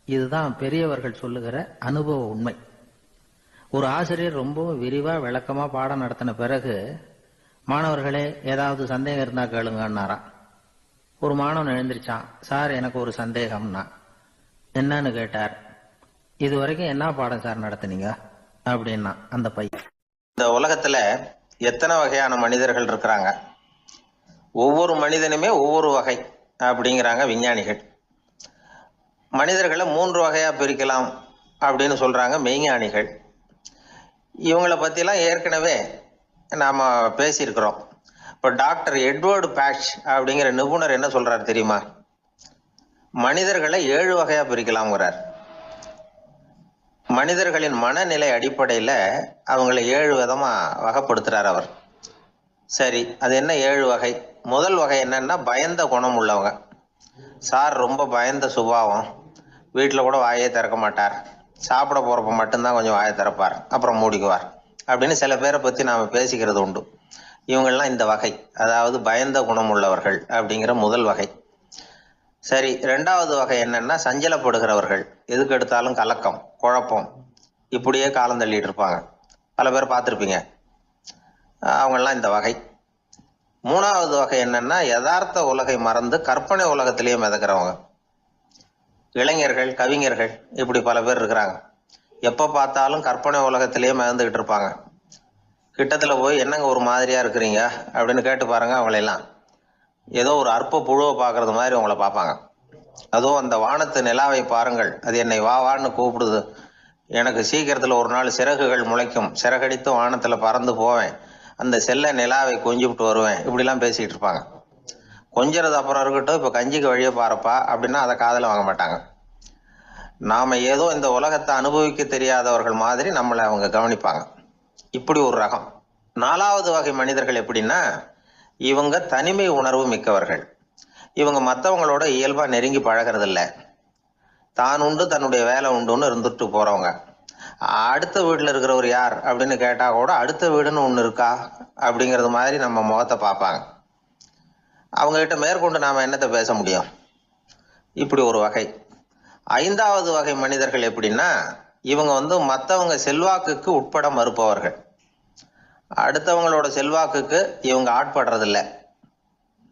இதுதான் பெரியவர்கள் சொல்லுகிற அனுபவ உண்மை. ஒரு ஆசிரியர் ரொம்பவும் விரிவா விளக்கமா பாடம் நடத்தின பிறகு, மாணவர்களே ஏதாவது சந்தேகம் இருந்தா கேளுங்கன்னாராம். ஒரு மாணவன் எழுந்திருச்சான். சார், எனக்கு ஒரு சந்தேகம்னா. என்னன்னு கேட்டார். இது வரைக்கும் என்ன பாடம் சார் நடத்துனீங்க அப்படின்னா அந்த பையன். இந்த உலகத்துல எத்தனை வகையான மனிதர்கள் இருக்கிறாங்க, ஒவ்வொரு மனிதனுமே ஒவ்வொரு வகை அப்படிங்கிறாங்க விஞ்ஞானிகள். மனிதர்களை 3 வகையா பிரிக்கலாம் அப்படின்னு சொல்றாங்க மெய்ஞானிகள். இவங்களை பத்திலாம் ஏற்கனவே நாம பேசியிருக்கிறோம். இப்போ டாக்டர் எட்வர்டு பேட்ச் அப்படிங்கிற நிபுணர் என்ன சொல்றாரு தெரியுமா? மனிதர்களை 7 வகையா பிரிக்கலாம்ங்கிறார். மனிதர்களின் மனநிலை அடிப்படையில் அவங்களை 7 விதமா வகைப்படுத்துறார் அவர். சரி, அது என்ன 7 வகை? முதல் வகை என்னன்னா, பயந்த குணம் உள்ளவங்க. சார் ரொம்ப பயந்த சுபாவம், வீட்டில் கூட வாயே திறக்க மாட்டார், சாப்பிட போறப்ப மட்டும்தான் கொஞ்சம் வாயை திறப்பார், அப்புறம் மூடிக்குவார் அப்படின்னு சில பேரை பத்தி நாம பேசிக்கிறது உண்டு. இவங்கெல்லாம் இந்த வகை, அதாவது பயந்த குணம் உள்ளவர்கள் அப்படிங்கிற முதல் வகை. சரி, 2வது வகை என்னன்னா, சஞ்சலப்படுகிறவர்கள். எதுக்கு எடுத்தாலும் கலக்கம், குழப்பம், இப்படியே காலம் தள்ளிட்டு இருப்பாங்க. பல பேர் பார்த்துருப்பீங்க. அவங்கெல்லாம் இந்த வகை. 3வது வகை என்னன்னா, யதார்த்த உலகை மறந்து கற்பனை உலகத்திலேயே மிதக்கிறவங்க. இளைஞர்கள், கவிஞர்கள், இப்படி பல பேர் இருக்கிறாங்க. எப்ப பார்த்தாலும் கற்பனை உலகத்திலேயே மிதந்துகிட்டு இருப்பாங்க. கிட்டத்துல போய் என்னங்க ஒரு மாதிரியா இருக்கிறீங்க அப்படின்னு கேட்டு பாருங்க, அவங்களெல்லாம் ஏதோ ஒரு அற்ப புழுவை பார்க்கறது மாதிரி அவங்கள பார்ப்பாங்க. அதுவும் அந்த வானத்து நிலாவை பாருங்கள், அது என்னை வா வான்னு கூப்பிடுது, எனக்கு சீக்கிரத்துல ஒரு நாள் சிறகுகள் முளைக்கும், சிறகடித்து வானத்துல பறந்து போவேன், அந்த செல்ல நிலாவை கொஞ்சிவிட்டு வருவேன், இப்படிலாம் பேசிட்டு இருப்பாங்க. கொஞ்சிறது அப்புறம் இருக்கட்டும், இப்ப கஞ்சிக்கு வழியே பாருப்பா அப்படின்னா அதை காதுல வாங்க மாட்டாங்க. நாம ஏதோ இந்த உலகத்தை அனுபவிக்க தெரியாதவர்கள் மாதிரி நம்மளை அவங்க கவனிப்பாங்க. இப்படி ஒரு ரகம். 4வது வகை மனிதர்கள் எப்படின்னா, இவங்க தனிமை உணர்வு மிக்கவர்கள். இவங்க மற்றவங்களோட இயல்பா நெருங்கி பழகிறது இல்லை. தான் உண்டு தன்னுடைய வேலை உண்டுன்னு இருந்துட்டு போறவங்க. அடுத்த வீட்டுல இருக்கிறவர் யார் அப்படின்னு கேட்டா கூட அடுத்த வீடுன்னு ஒண்ணு இருக்கா அப்படிங்கிறது மாதிரி நம்ம முகத்தை பார்ப்பாங்க. அவங்க கிட்ட மேற்கொண்டு நாம என்னத்தை பேச முடியும்? இப்படி ஒரு வகை. 5வது வகை மனிதர்கள் எப்படின்னா, இவங்க மற்றவங்க செல்வாக்குக்கு உட்பட மறுப்பவர்கள். அடுத்தவங்களோட செல்வாக்குக்கு இவங்க ஆட்படுறதில்ல.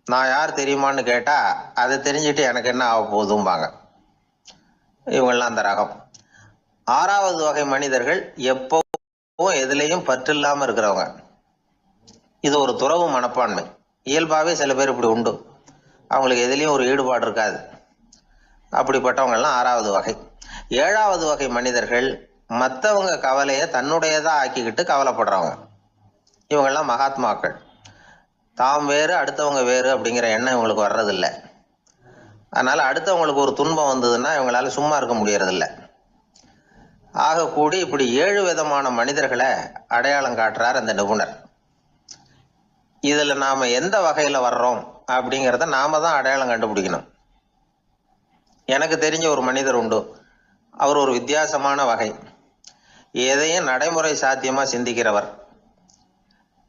நான் யார் தெரியுமான்னு கேட்டா அதை தெரிஞ்சுட்டு எனக்கு என்ன ஆக போகுதும்பாங்க. இவங்கெல்லாம் அந்த ரகம். 6வது வகை மனிதர்கள் எப்பவும் எதுலையும் பற்று இல்லாம இருக்கிறவங்க. இது ஒரு துறவு மனப்பான்மை. இயல்பாவே சில பேர் இப்படி உண்டு, அவங்களுக்கு எதுலையும் ஒரு ஈடுபாடு இருக்காது. அப்படிப்பட்டவங்க எல்லாம் 6வது வகை. 7வது வகை மனிதர்கள் மற்றவங்க கவலையை தன்னுடையதா ஆக்கிக்கிட்டு கவலைப்படுறவங்க. இவங்கெல்லாம் மகாத்மாக்கள். தாம் வேறு அடுத்தவங்க வேறு அப்படிங்கிற எண்ணம் இவங்களுக்கு வர்றதில்லை. அதனால அடுத்தவங்களுக்கு ஒரு துன்பம் வந்ததுன்னா இவங்களால சும்மா இருக்க முடியறதில்லை. ஆக கூடி இப்படி 7 விதமான மனிதர்களை அடையாளம் காட்டுறார் அந்த நிபுணர். இதுல நாம எந்த வகையில வர்றோம் அப்படிங்கிறத நாம தான் அடையாளம் கண்டுபிடிக்கணும். எனக்கு தெரிஞ்ச ஒரு மனிதர் உண்டு. அவர் ஒரு வித்தியாசமான வகை. எதையும் நடைமுறை சாத்தியமா சிந்திக்கிறவர்.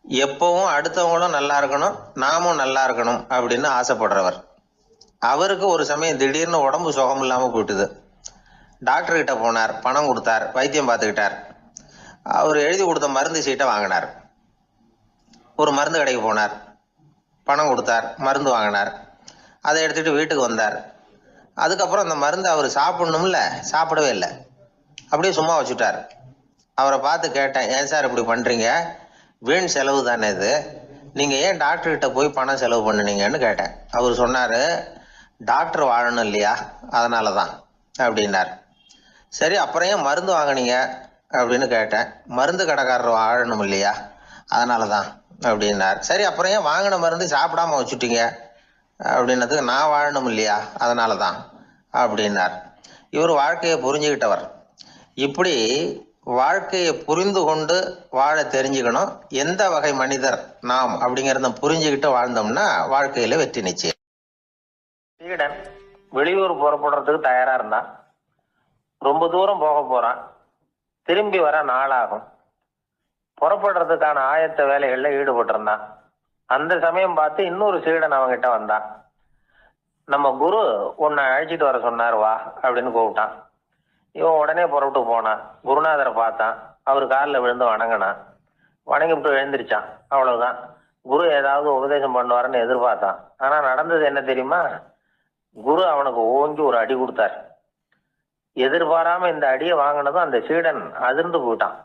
எப்பவும் அடுத்தவங்களும் நல்லா இருக்கணும், நாமும் நல்லா இருக்கணும் அப்படின்னு ஆசைப்படுறவர். அவருக்கு ஒரு சமயம் திடீர்னு உடம்பு சுகம் இல்லாம போயிட்டுது. டாக்டர் கிட்ட போனார், பணம் கொடுத்தார், வைத்தியம் பார்த்துக்கிட்டார். அவர் எழுதி கொடுத்த மருந்து சீட்டை வாங்கினார். ஒரு மருந்து கடைக்கு போனார், பணம் கொடுத்தார், மருந்து வாங்கினார். அதை எடுத்துட்டு வீட்டுக்கு வந்தார். அதுக்கப்புறம் அந்த மருந்து அவர் சாப்பிடணும்ல, சாப்பிடவே இல்லை, அப்படியே சும்மா வச்சுட்டார். அவரை பார்த்து கேட்டேன், ஏன் சார் இப்படி பண்றீங்க, வீண் செலவு தானே இது, நீங்க ஏன் டாக்டர் கிட்ட போய் பணம் செலவு பண்ணுனீங்கன்னு கேட்டேன். அவர் சொன்னாரு, டாக்டர் வாழணும் இல்லையா, அதனாலதான் அப்படின்னார். சரி, அப்புறம் ஏன் மருந்து வாங்கினீங்க அப்படின்னு கேட்டேன். மருந்து கடைக்காரர் வாழணும் இல்லையா, அதனாலதான் அப்படின்னார். சரி, அப்புறம் ஏன் வாங்கின மருந்து சாப்பிடாம வச்சுட்டீங்க அப்படின்னதுக்கு, நான் வாழணும் இல்லையா அதனாலதான் அப்படின்னார். இவர் வாழ்க்கையை புரிஞ்சுக்கிட்டவர். இப்படி வாழ்க்கையை புரிந்து கொண்டு வாழ தெரிஞ்சுக்கணும். எந்த வகை மனிதர் நாம் அப்படிங்கிறத புரிஞ்சுக்கிட்டு வாழ்ந்தோம்னா வாழ்க்கையில வெற்றி நிச்சயம். சீடன் வெளியூர் புறப்படுறதுக்கு தயாரா இருந்தான். ரொம்ப தூரம் போக போறான். திரும்பி வர நாளாகும். புறப்படுறதுக்கான ஆயத்த வேலைகள்ல ஈடுபட்டு இருந்தான். அந்த சமயம் பார்த்து இன்னொரு சீடன் அவங்கிட்ட வந்தான். நம்ம குரு உன்னை அழைச்சிட்டு வர சொன்னார், வா அப்படின்னு கூப்பிட்டான். இவன் உடனே புறப்பட்டு போனான். குருநாதரை பார்த்தான். அவர் காலில் விழுந்து வணங்கினான். வணங்கிவிட்டு எழுந்திரிச்சான். அவ்வளவுதான். குரு ஏதாவது உபதேசம் பண்ணுவாருன்னு எதிர்பார்த்தான். ஆனா நடந்தது என்ன தெரியுமா? குரு அவனுக்கு ஓங்கி ஒரு அடி கொடுத்தார். எதிர்பாராம இந்த அடியை வாங்கினதும் அந்த சீடன் அதிர்ந்து போயிட்டான்.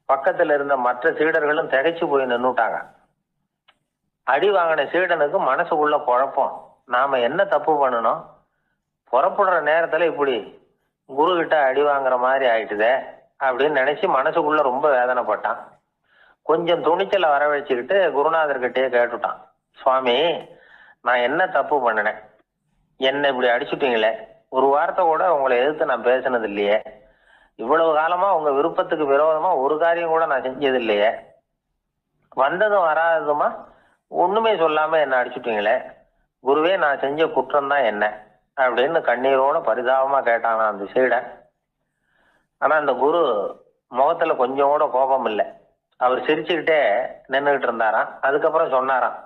பக்கத்துல இருந்த மற்ற சீடர்களும் திகைச்சு போய் நின்னுட்டாங்க. அடி வாங்கின சீடனுக்கு மனசுக்குள்ள குழப்பம். நாம என்ன தப்பு பண்ணணும்? புறப்படுற நேரத்துல இப்படி குரு கிட்ட அடி வாங்குற மாதிரி ஆயிட்டுதே அப்படின்னு நினைச்சு மனசுக்குள்ள ரொம்ப வேதனைப்பட்டான். கொஞ்சம் துணிச்சலை வரவழைச்சுக்கிட்டு குருநாதர்கிட்டயே கேட்டுட்டான், சுவாமி, நான் என்ன தப்பு பண்ணினேன்? என்ன இப்படி அடிச்சுட்டீங்களே, ஒரு வார்த்தை கூட உங்களை எதிர்த்து நான் பேசினது இல்லையே, இவ்வளவு காலமா உங்க விருப்பத்துக்கு விரோதமா ஒரு காரியம் கூட நான் செஞ்சது இல்லையே, வந்ததும் வராததுமா ஒண்ணுமே சொல்லாம என்ன அடிச்சுட்டீங்களே, குருவே, நான் செஞ்ச குற்றம் தான் என்ன அப்படின்னு கண்ணீரோட பரிதாபமா கேட்டானா அந்த சீடன். ஆனா அந்த குரு முகத்துல கொஞ்சம் கூட கோபம் இல்லை. அவர் சிரிச்சுக்கிட்டே நின்றுகிட்டு இருந்தாராம். அதுக்கப்புறம் சொன்னாராம்,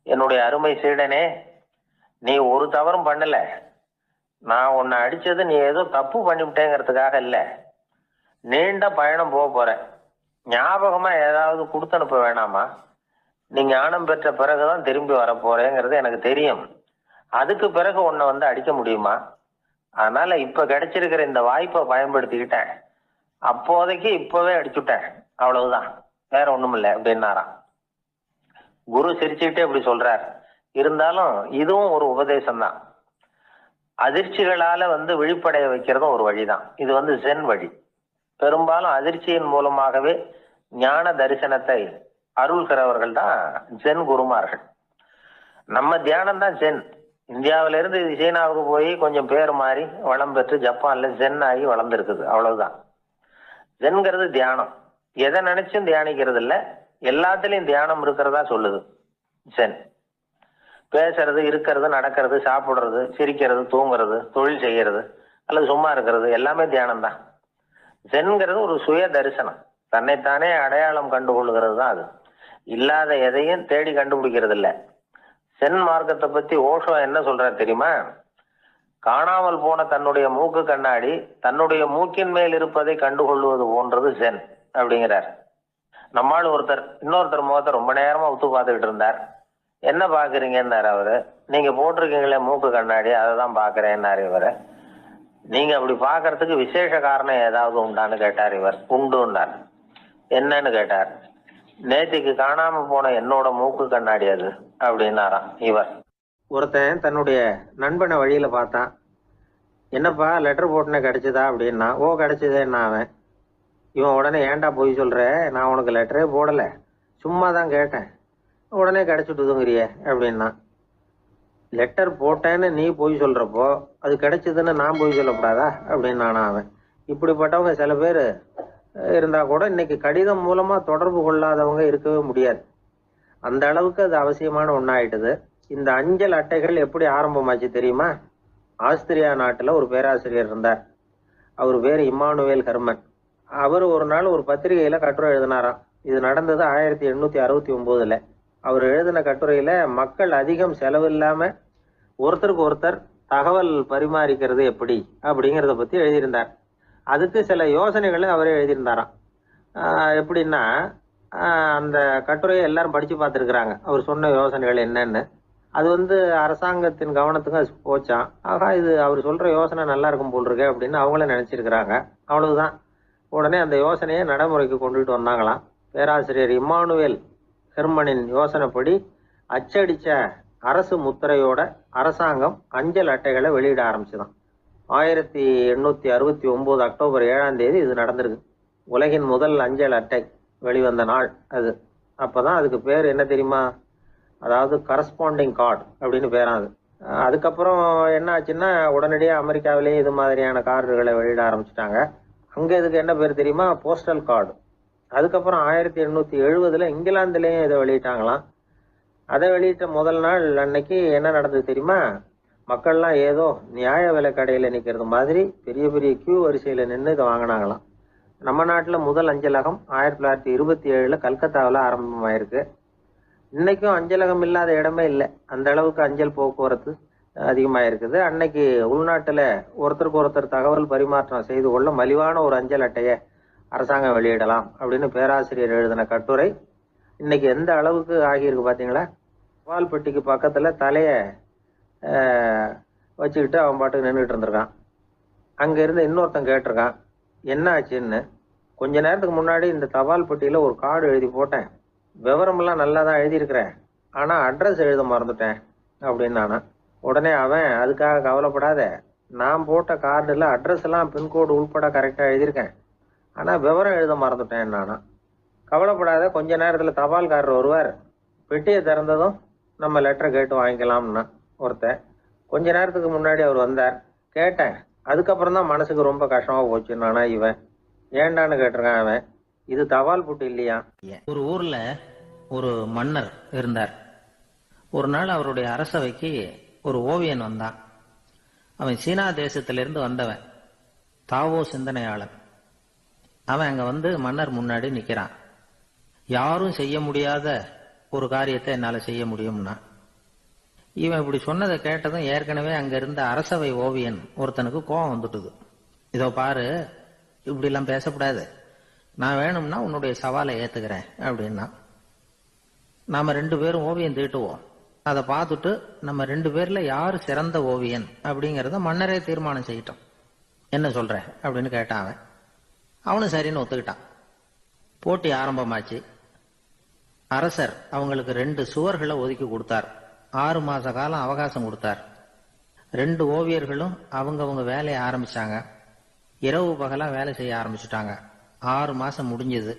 என்னுடைய அருமை சீடனே, நீ ஒரு தவறும் பண்ணல. நான் உன்னை அடிச்சது நீ ஏதோ தப்பு பண்ணிவிட்டேங்கிறதுக்காக இல்லை. நீண்ட பயணம் போக போற, ஞாபகமா ஏதாவது கொடுத்து அனுப்ப வேணாமா? நீ ஞானம் பெற்ற பிறகுதான் திரும்பி வர போறேங்கிறது எனக்கு தெரியும். அதுக்கு பிறகு உன்னை வந்து அடிக்க முடியுமா? அதனால இப்ப கிடைச்சிருக்கிற இந்த வாய்ப்பை பயன்படுத்திக்கிட்டேன். அப்போதைக்கு இப்பவே அடிச்சுட்டேன், அவ்வளவுதான், வேற ஒண்ணும் இல்லை அப்படின்னாராம். குரு சிரிச்சுக்கிட்டே இப்படி சொல்றார். இருந்தாலும் இதுவும் ஒரு உபதேசம் தான். அதிர்ச்சிகளால வந்து விழிப்படைய வைக்கிறதும் ஒரு வழிதான். இது வந்து ஜென் வழி. பெரும்பாலும் அதிர்ச்சியின் மூலமாகவே ஞான தரிசனத்தை அருள்கிறவர்கள் தான் ஜென் குருமார்கள். நம்ம தியானம் தான் ஜென். இந்தியாவில இருந்து சீனாவுக்கு போய் கொஞ்சம் பேர் மாறி வளம் பெற்று ஜப்பான்ல ஜென் ஆகி வளர்ந்துருக்குது, அவ்வளவுதான். ஜென்கிறது தியானம். எதை நினைச்சும் தியானிக்கிறது இல்லை, எல்லாத்துலயும் தியானம் இருக்கிறதா சொல்லுது ஜென். பேசுறது, இருக்கிறது, நடக்கிறது, சாப்பிடுறது, சிரிக்கிறது, தூங்குறது, தொழில் செய்யறது அல்லது சும்மா இருக்கிறது எல்லாமே தியானம் தான். ஜென்கிறது ஒரு சுய தரிசனம், தன்னைத்தானே அடையாளம் கண்டுகொள்கிறது தான் அது. இல்லாத எதையும் தேடி கண்டுபிடிக்கிறது இல்லை. சென் மார்க்கத்தை பத்தி ஓஷோ என்ன சொல்றாரு தெரியுமா? காணாமல் போன தன்னுடைய மூக்கு கண்ணாடி தன்னுடைய மூக்கின் மேல் இருப்பதை கண்டுகொள்வது போன்றது சென் அப்படிங்கிறார். நம்மால் ஒருத்தர் இன்னொருத்தர் முகத்தை ரொம்ப நேரமா உத்து பார்த்துக்கிட்டு இருந்தார். என்ன பாக்குறீங்கன்னாரு அவரு. நீங்க போட்டிருக்கீங்களே மூக்கு கண்ணாடி, அதை தான் பாக்குறேன்னாரு இவரு. நீங்க அப்படி பாக்குறதுக்கு விசேஷ காரணம் ஏதாவது உண்டான்னு கேட்டார் இவர். உண்டுன்னார். என்னன்னு கேட்டார். நேத்திக்கு காணாம போன என்னோட மூக்கு கண்ணாடி அது அப்படின்னாராம் இவர். ஒருத்தன் தன்னுடைய நண்பனை வழியில பார்த்தான். என்னப்பா லெட்டர் போட்டுனே கிடைச்சதா அப்படின்னா. ஓ, கிடைச்சதேன்னா அவன். இவன் உடனே, ஏன்டா போய் சொல்ற, நான் உனக்கு லெட்டரே போடல, சும்மா தான் கேட்டேன், உடனே கிடைச்சிட்டுதுங்கிறிய அப்படின்னா. லெட்டர் போட்டேன்னு நீ போய் சொல்றப்போ அது கிடைச்சதுன்னு நான் போய் சொல்லக்கூடாதா அப்படின்னு நானா அவன். இப்படிப்பட்டவங்க சில பேர் இருந்தா கூட இன்னைக்கு கடிதம் மூலமா தொடர்பு கொள்ளாதவங்க இருக்கவே முடியாது. அந்த அளவுக்கு அது அவசியமான ஒன்னாயிட்டுது. இந்த அஞ்சல் அட்டைகள் எப்படி ஆரம்பமாச்சு தெரியுமா? ஆஸ்திரியா நாட்டுல ஒரு பேராசிரியர் இருந்தார். அவர் பேர் இம்மானுவேல் ஹெர்மன். அவர் ஒரு நாள் ஒரு பத்திரிகையில கட்டுரை எழுதினாராம். இது நடந்தது 1869. அவர் எழுதின கட்டுரையில மக்கள் அதிகம் செலவில்லாம ஒருத்தருக்கு ஒருத்தர் தகவல் பரிமாறிக்கிறது எப்படி அப்படிங்கிறத பத்தி எழுதியிருந்தார். அதுக்கு சில யோசனைகளை அவரே எழுதியிருந்தாராம். எப்படின்னா, அந்த கட்டுரையை எல்லாரும் படிச்சு பார்த்துருக்குறாங்க, அவர் சொன்ன யோசனைகள் என்னன்னு. அது வந்து அரசாங்கத்தின் கவனத்துக்கு அது போச்சான். ஆகா, இது அவர் சொல்ற யோசனை நல்லா இருக்கும் போல் இருக்கு அப்படின்னு அவங்களே நினைச்சிருக்கிறாங்க. அவ்வளவுதான். உடனே அந்த யோசனையை நடைமுறைக்கு கொண்டுட்டு வந்தாங்களாம். பேராசிரியர் இம்மானுவேல் ஹெர்மனின் யோசனைப்படி அச்சடிச்ச அரசு முத்திரையோட அரசாங்கம் அஞ்சல் அட்டைகளை வெளியிட ஆரம்பிச்சுதான். 1869 அக்டோபர் 7ஆம் தேதி இது நடந்திருக்கு. உலகின் முதல் அஞ்சல் அட்டை வெளிவந்த நாள் அது. அப்பதான் அதுக்கு பேர் என்ன தெரியுமா? அதாவது கரஸ்பாண்டிங் கார்டு அப்படின்னு பேராது. அதுக்கப்புறம் என்ன ஆச்சுன்னா, உடனடியாக அமெரிக்காவிலேயே இது மாதிரியான கார்டுகளை வெளியிட ஆரம்பிச்சிட்டாங்க. அங்கே இதுக்கு என்ன பேர் தெரியுமா? Postal card. அதுக்கப்புறம் 1870 இங்கிலாந்துலேயும் இதை வெளியிட்டாங்களாம். அதை வெளியிட்ட முதல் நாள் அன்னைக்கு என்ன நடந்தது தெரியுமா? மக்கள்லாம் ஏதோ நியாய விலை கடையில் நிற்கிறது மாதிரி பெரிய பெரிய கியூ வரிசையில் நின்று இதை வாங்கினாங்களாம். நம்ம நாட்டில் முதல் அஞ்சலகம் 1927 கல்கத்தாவில் ஆரம்பமாயிருக்கு. இன்னைக்கும் அஞ்சலகம் இல்லாத இடமே இல்லை. அந்த அளவுக்கு அஞ்சல் போக்குவரத்து அதிகமாக இருக்குது. அன்னைக்கு உள்நாட்டில் ஒருத்தருக்கு ஒருத்தர் தகவல் பரிமாற்றம் செய்து கொள்ள மலிவான ஒரு அஞ்சல் அட்டையை அரசாங்கம் வெளியிடலாம் அப்படின்னு பேராசிரியர் எழுதின கட்டுரை இன்னைக்கு எந்த அளவுக்கு ஆகியிருக்கு பார்த்தீங்களா? தபால் பெட்டிக்கு பக்கத்தில் தலையை வச்சுக்கிட்டு அவன் பாட்டுக்கு நின்றுட்டு இருந்திருக்கான். அங்கே இருந்து இன்னொருத்தன் கேட்டிருக்கான், என்ன ஆச்சுன்னு. கொஞ்ச நேரத்துக்கு முன்னாடி இந்த தபால் பெட்டியில் ஒரு கார்டு எழுதி போட்டேன், விவரமெல்லாம் நல்லா தான் எழுதியிருக்கிறேன், ஆனால் அட்ரஸ் எழுத மறந்துட்டேன் அப்படின்னானா. உடனே அவன், அதுக்காக கவலைப்படாத, நான் போட்ட கார்டில் அட்ரஸ் எல்லாம் பின்கோடு உள்பட கரெக்டாக எழுதியிருக்கேன், ஆனால் விவரம் எழுத மறந்துட்டேன் நானா. கவலைப்படாத, கொஞ்ச நேரத்தில் தபால்காரர் வருவார், பெட்டியை திறந்ததும் நம்ம லெட்டரை கேட்டு வாங்கிக்கலாம்னா ஒருத்தன். கொஞ்ச நேரத்துக்கு முன்னாடி அவர் வந்தார், கேட்டேன், அதுக்கப்புறம் தான் மனசுக்கு ரொம்ப கஷ்டமாக போச்சு நானா. இவன் ஏண்டான்னு கேட்டிருக்கான். அவன், இது தபால் புட்டு இல்லையா? ஒரு ஊர்ல ஒரு மன்னர் இருந்தார். ஒரு நாள் அவருடைய அரசவைக்கு ஒரு ஓவியன் வந்தான். அவன் சீனா தேசத்திலிருந்து வந்தவன், தாவோ சிந்தனையாளன். அவன் அங்க வந்து மன்னர் முன்னாடி நிக்கிறான். யாரும் செய்ய முடியாத ஒரு காரியத்தை என்னால செய்ய முடியும்னா. இவன் இப்படி சொன்னதை கேட்டதும் ஏற்கனவே அங்க இருந்த அரசவை ஓவியன் ஒருத்தனுக்கு கோபம் வந்துட்டுது. இதோ பாரு, இப்படி எல்லாம் பேசக்கூடாது, நான் வேணும்னா உன்னுடைய சவாலை ஏத்துக்கிறேன் அப்படின்னா. நாம 2 பேரும் ஓவியம் தீட்டுவோம், அதை பார்த்துட்டு நம்ம 2 பேர்ல யாரு சிறந்த ஓவியன் அப்படிங்கறத மன்னரே தீர்மானம் செய்யட்டும், என்ன சொல்ற அப்படின்னு கேட்டான் அவன். அவனும் சரின்னு ஒத்துக்கிட்டான். போட்டி ஆரம்பமாச்சு. அரசர் அவங்களுக்கு 2 சுவர்களை ஒதுக்கி கொடுத்தார். 6 மாச காலம் அவகாசம் கொடுத்தார். 2 ஓவியர்களும் அவங்க வேலையை ஆரம்பிச்சாங்க. இரவு பகலா வேலை செய்ய ஆரம்பிச்சுட்டாங்க. 6 மாசம் முடிஞ்சது.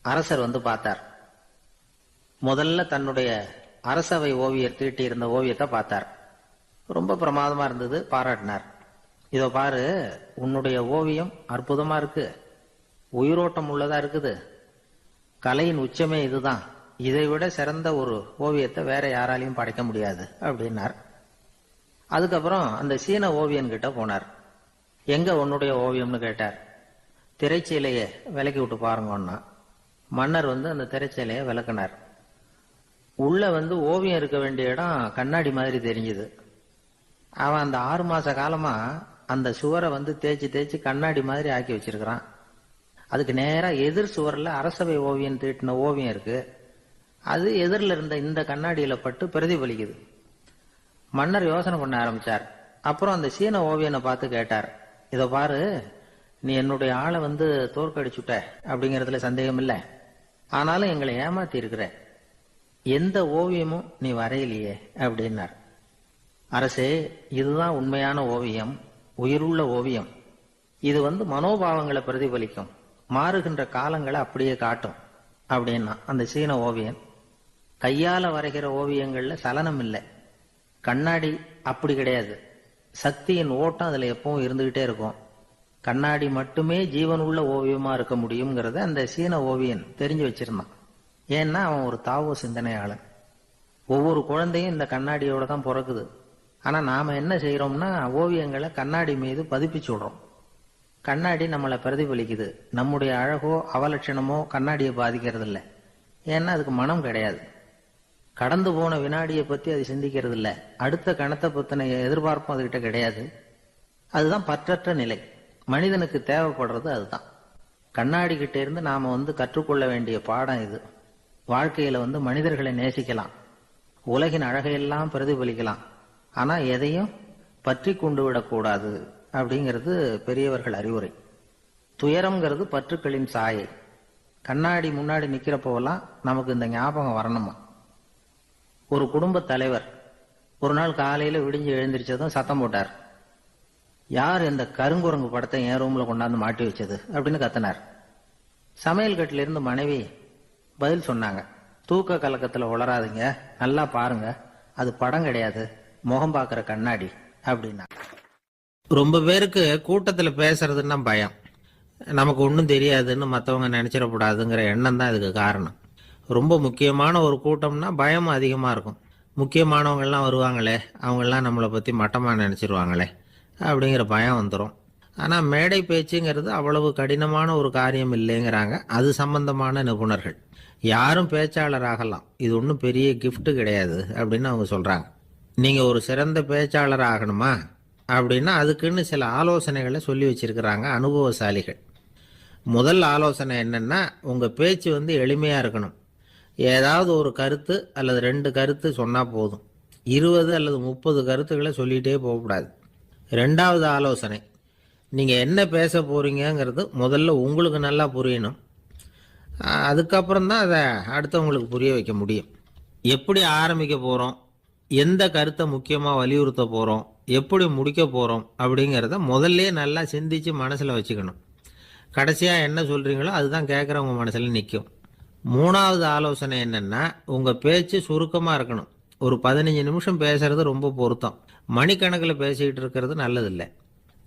அரசர் வந்து பார்த்தார். முதல்ல தன்னுடைய அரசவை ஓவியர் தீட்டி இருந்த ஓவியத்தை பார்த்தார். ரொம்ப பிரமாதமா இருந்தது, பாராட்டினார். இதோ பாரு, உன்னுடைய ஓவியம் அற்புதமா இருக்கு, உயிரோட்டம் உள்ளதா இருக்குது, கலையின் உச்சமே இதுதான், இதை விட சிறந்த ஒரு ஓவியத்தை வேற யாராலையும் படைக்க முடியாது அப்படின்னார். அதுக்கப்புறம் அந்த சீன ஓவியன் கிட்ட போனார். எங்க உன்னுடைய ஓவியம்னு கேட்டார். திரைச்சீலையை விலக்கி விட்டு பாருங்கன்னா. மன்னர் வந்து அந்த திரைச்சீலையை விளக்குனார். உள்ள வந்து ஓவியம் இருக்க வேண்டிய இடம் கண்ணாடி மாதிரி தெரிஞ்சுது. அவன் அந்த 6 மாச காலமா அந்த சுவரை வந்து தேய்ச்சி தேய்ச்சி கண்ணாடி மாதிரி ஆக்கி வச்சிருக்கிறான். அதுக்கு நேரா எதிர் சுவர்ல அரசவை ஓவியம் தீட்டின ஓவியம் இருக்கு. அது எதிரில் இருந்த இந்த கண்ணாடியில பட்டு பிரதிபலிக்குது. மன்னர் யோசனை பண்ண ஆரம்பிச்சார். அப்புறம் அந்த சீன ஓவியனை பார்த்து கேட்டார், இதை பாரு, நீ என்னுடைய ஆளை வந்து தோற்கடிச்சுட்ட அப்படிங்கறதுல சந்தேகம் இல்லை, ஆனாலும் எங்களை ஏமாத்தி இருக்கிற, எந்த ஓவியமும் நீ வரையிலையே அப்படின்னார். அரசே, இதுதான் உண்மையான ஓவியம், உயிருள்ள ஓவியம். இது வந்து மனோபாவங்களை பிரதிபலிக்கும், மாறுகின்ற காலங்களை அப்படியே காட்டும் அப்படின்னா அந்த சீன ஓவியன். கையால வரைகிற ஓவியங்கள்ல சலனம் இல்லை, கண்ணாடி அப்படி கிடையாது, சக்தியின் ஓட்டம் அதுல எப்பவும் இருந்துகிட்டே இருக்கும், கண்ணாடி மட்டுமே ஜீவன் உள்ள ஓவியமா இருக்க முடியுங்கிறத அந்த சீன ஓவியன் தெரிஞ்சு வச்சிருந்தான். ஏன்னா அவன் ஒரு தாவோ சிந்தனையாளன். ஒவ்வொரு குழந்தையும் இந்த கண்ணாடியோட தான் பிறக்குது. ஆனா நாம என்ன செய்யறோம்னா ஓவியங்களை கண்ணாடி மீது பதிப்பிச்சு விடுறோம். கண்ணாடி நம்மளை பிரதிபலிக்குது. நம்முடைய அழகோ அவலட்சணமோ கண்ணாடியை பாதிக்கிறது இல்லை. ஏன்னா அதுக்கு மனம் கிடையாது. கடந்து போன வினாடியை பத்தி அது சிந்திக்கிறது இல்லை. அடுத்த கணத்தை பத்தின எதிர்பார்ப்பும் அதுகிட்ட கிடையாது. அதுதான் பற்றற்ற நிலை. மனிதனுக்கு தேவைப்படுறது அதுதான். கண்ணாடி கிட்ட இருந்து நாம வந்து கற்றுக்கொள்ள வேண்டிய பாடம் இது. வாழ்க்கையில வந்து மனிதர்களை நேசிக்கலாம், உலகின் அழகையெல்லாம் பிரதிபலிக்கலாம், ஆனா எதையும் பற்றி கொண்டு விடக்கூடாது அப்படிங்கிறது பெரியவர்கள் அறிவுரை. துயரம்ங்கிறது பற்றுக்களின் சாயை. கண்ணாடி முன்னாடி நிக்கிறப்போவெல்லாம் நமக்கு இந்த ஞாபகம் வரணுமா. ஒரு குடும்ப தலைவர் ஒரு நாள் காலையில விடிஞ்சு எழுந்திரிச்சதும் சத்தம் போட்டார், யார் இந்த கருங்குரங்கு படத்தை என் ரூம்ல கொண்டாந்து மாட்டி வச்சது அப்படின்னு கத்தினார். சமையல் கட்டில இருந்து மனைவி பதில் சொன்னாங்க, தூக்க கலக்கத்துல உளராதீங்க, நல்லா பாருங்க, அது படம் கிடையாது, முகம் பார்க்கிற கண்ணாடி அப்படின்னா. ரொம்ப பேருக்கு கூட்டத்தில் பேசுறதுன்னா பயம். நமக்கு ஒன்றும் தெரியாதுன்னு மற்றவங்க நினைச்சிடக்கூடாதுங்கிற எண்ணம் தான் இதுக்கு காரணம். ரொம்ப முக்கியமான ஒரு கூட்டம்னா பயமும் அதிகமாக இருக்கும். முக்கியமானவங்கள்லாம் வருவாங்களே, அவங்கெல்லாம் நம்மளை பற்றி மட்டமாக நினச்சிருவாங்களே அப்படிங்கிற பயம் வந்துடும். ஆனால் மேடை பேச்சுங்கிறது அவ்வளவு கடினமான ஒரு காரியம் இல்லைங்கிறாங்க அது சம்பந்தமான நிபுணர்கள். யாரும் பேச்சாளர் ஆகலாம், இது ஒன்றும் பெரிய கிஃப்ட் கிடையாது அப்படின்னு அவங்க சொல்கிறாங்க. நீங்கள் ஒரு சிறந்த பேச்சாளர் ஆகணுமா அப்படின்னா அதுக்குன்னு சில ஆலோசனைகளை சொல்லி வச்சிருக்கிறாங்க அனுபவசாலிகள். முதல் ஆலோசனை என்னன்னா, உங்கள் பேச்சு வந்து எளிமையாக இருக்கணும். ஏதாவது ஒரு கருத்து அல்லது 2 கருத்து சொன்னால் போதும். 20 அல்லது 30 கருத்துக்களை சொல்லிகிட்டே போகக்கூடாது. 2வது ஆலோசனை, நீங்கள் என்ன பேச போகிறீங்கங்கிறது முதல்ல உங்களுக்கு நல்லா புரியணும். அதுக்கப்புறம் தான் அதை அடுத்தவங்களுக்கு புரிய வைக்க முடியும். எப்படி ஆரம்பிக்க போகிறோம், எந்த கருத்தை முக்கியமாக வலியுறுத்த போகிறோம், எப்படி முடிக்க போகிறோம் அப்படிங்கிறத முதல்ல நல்லா சிந்திச்சு மனசில் வச்சுக்கணும். கடைசியாக என்ன சொல்கிறீங்களோ அதுதான் கேட்குறவங்க மனசில் நிற்கும். 3வது ஆலோசனை என்னென்னா, உங்கள் பேச்சு சுருக்கமாக இருக்கணும். ஒரு 15 நிமிஷம் பேசுறது ரொம்ப பொருத்தம். மணிக்கணக்கில் பேசிக்கிட்டு இருக்கிறது நல்லதில்லை.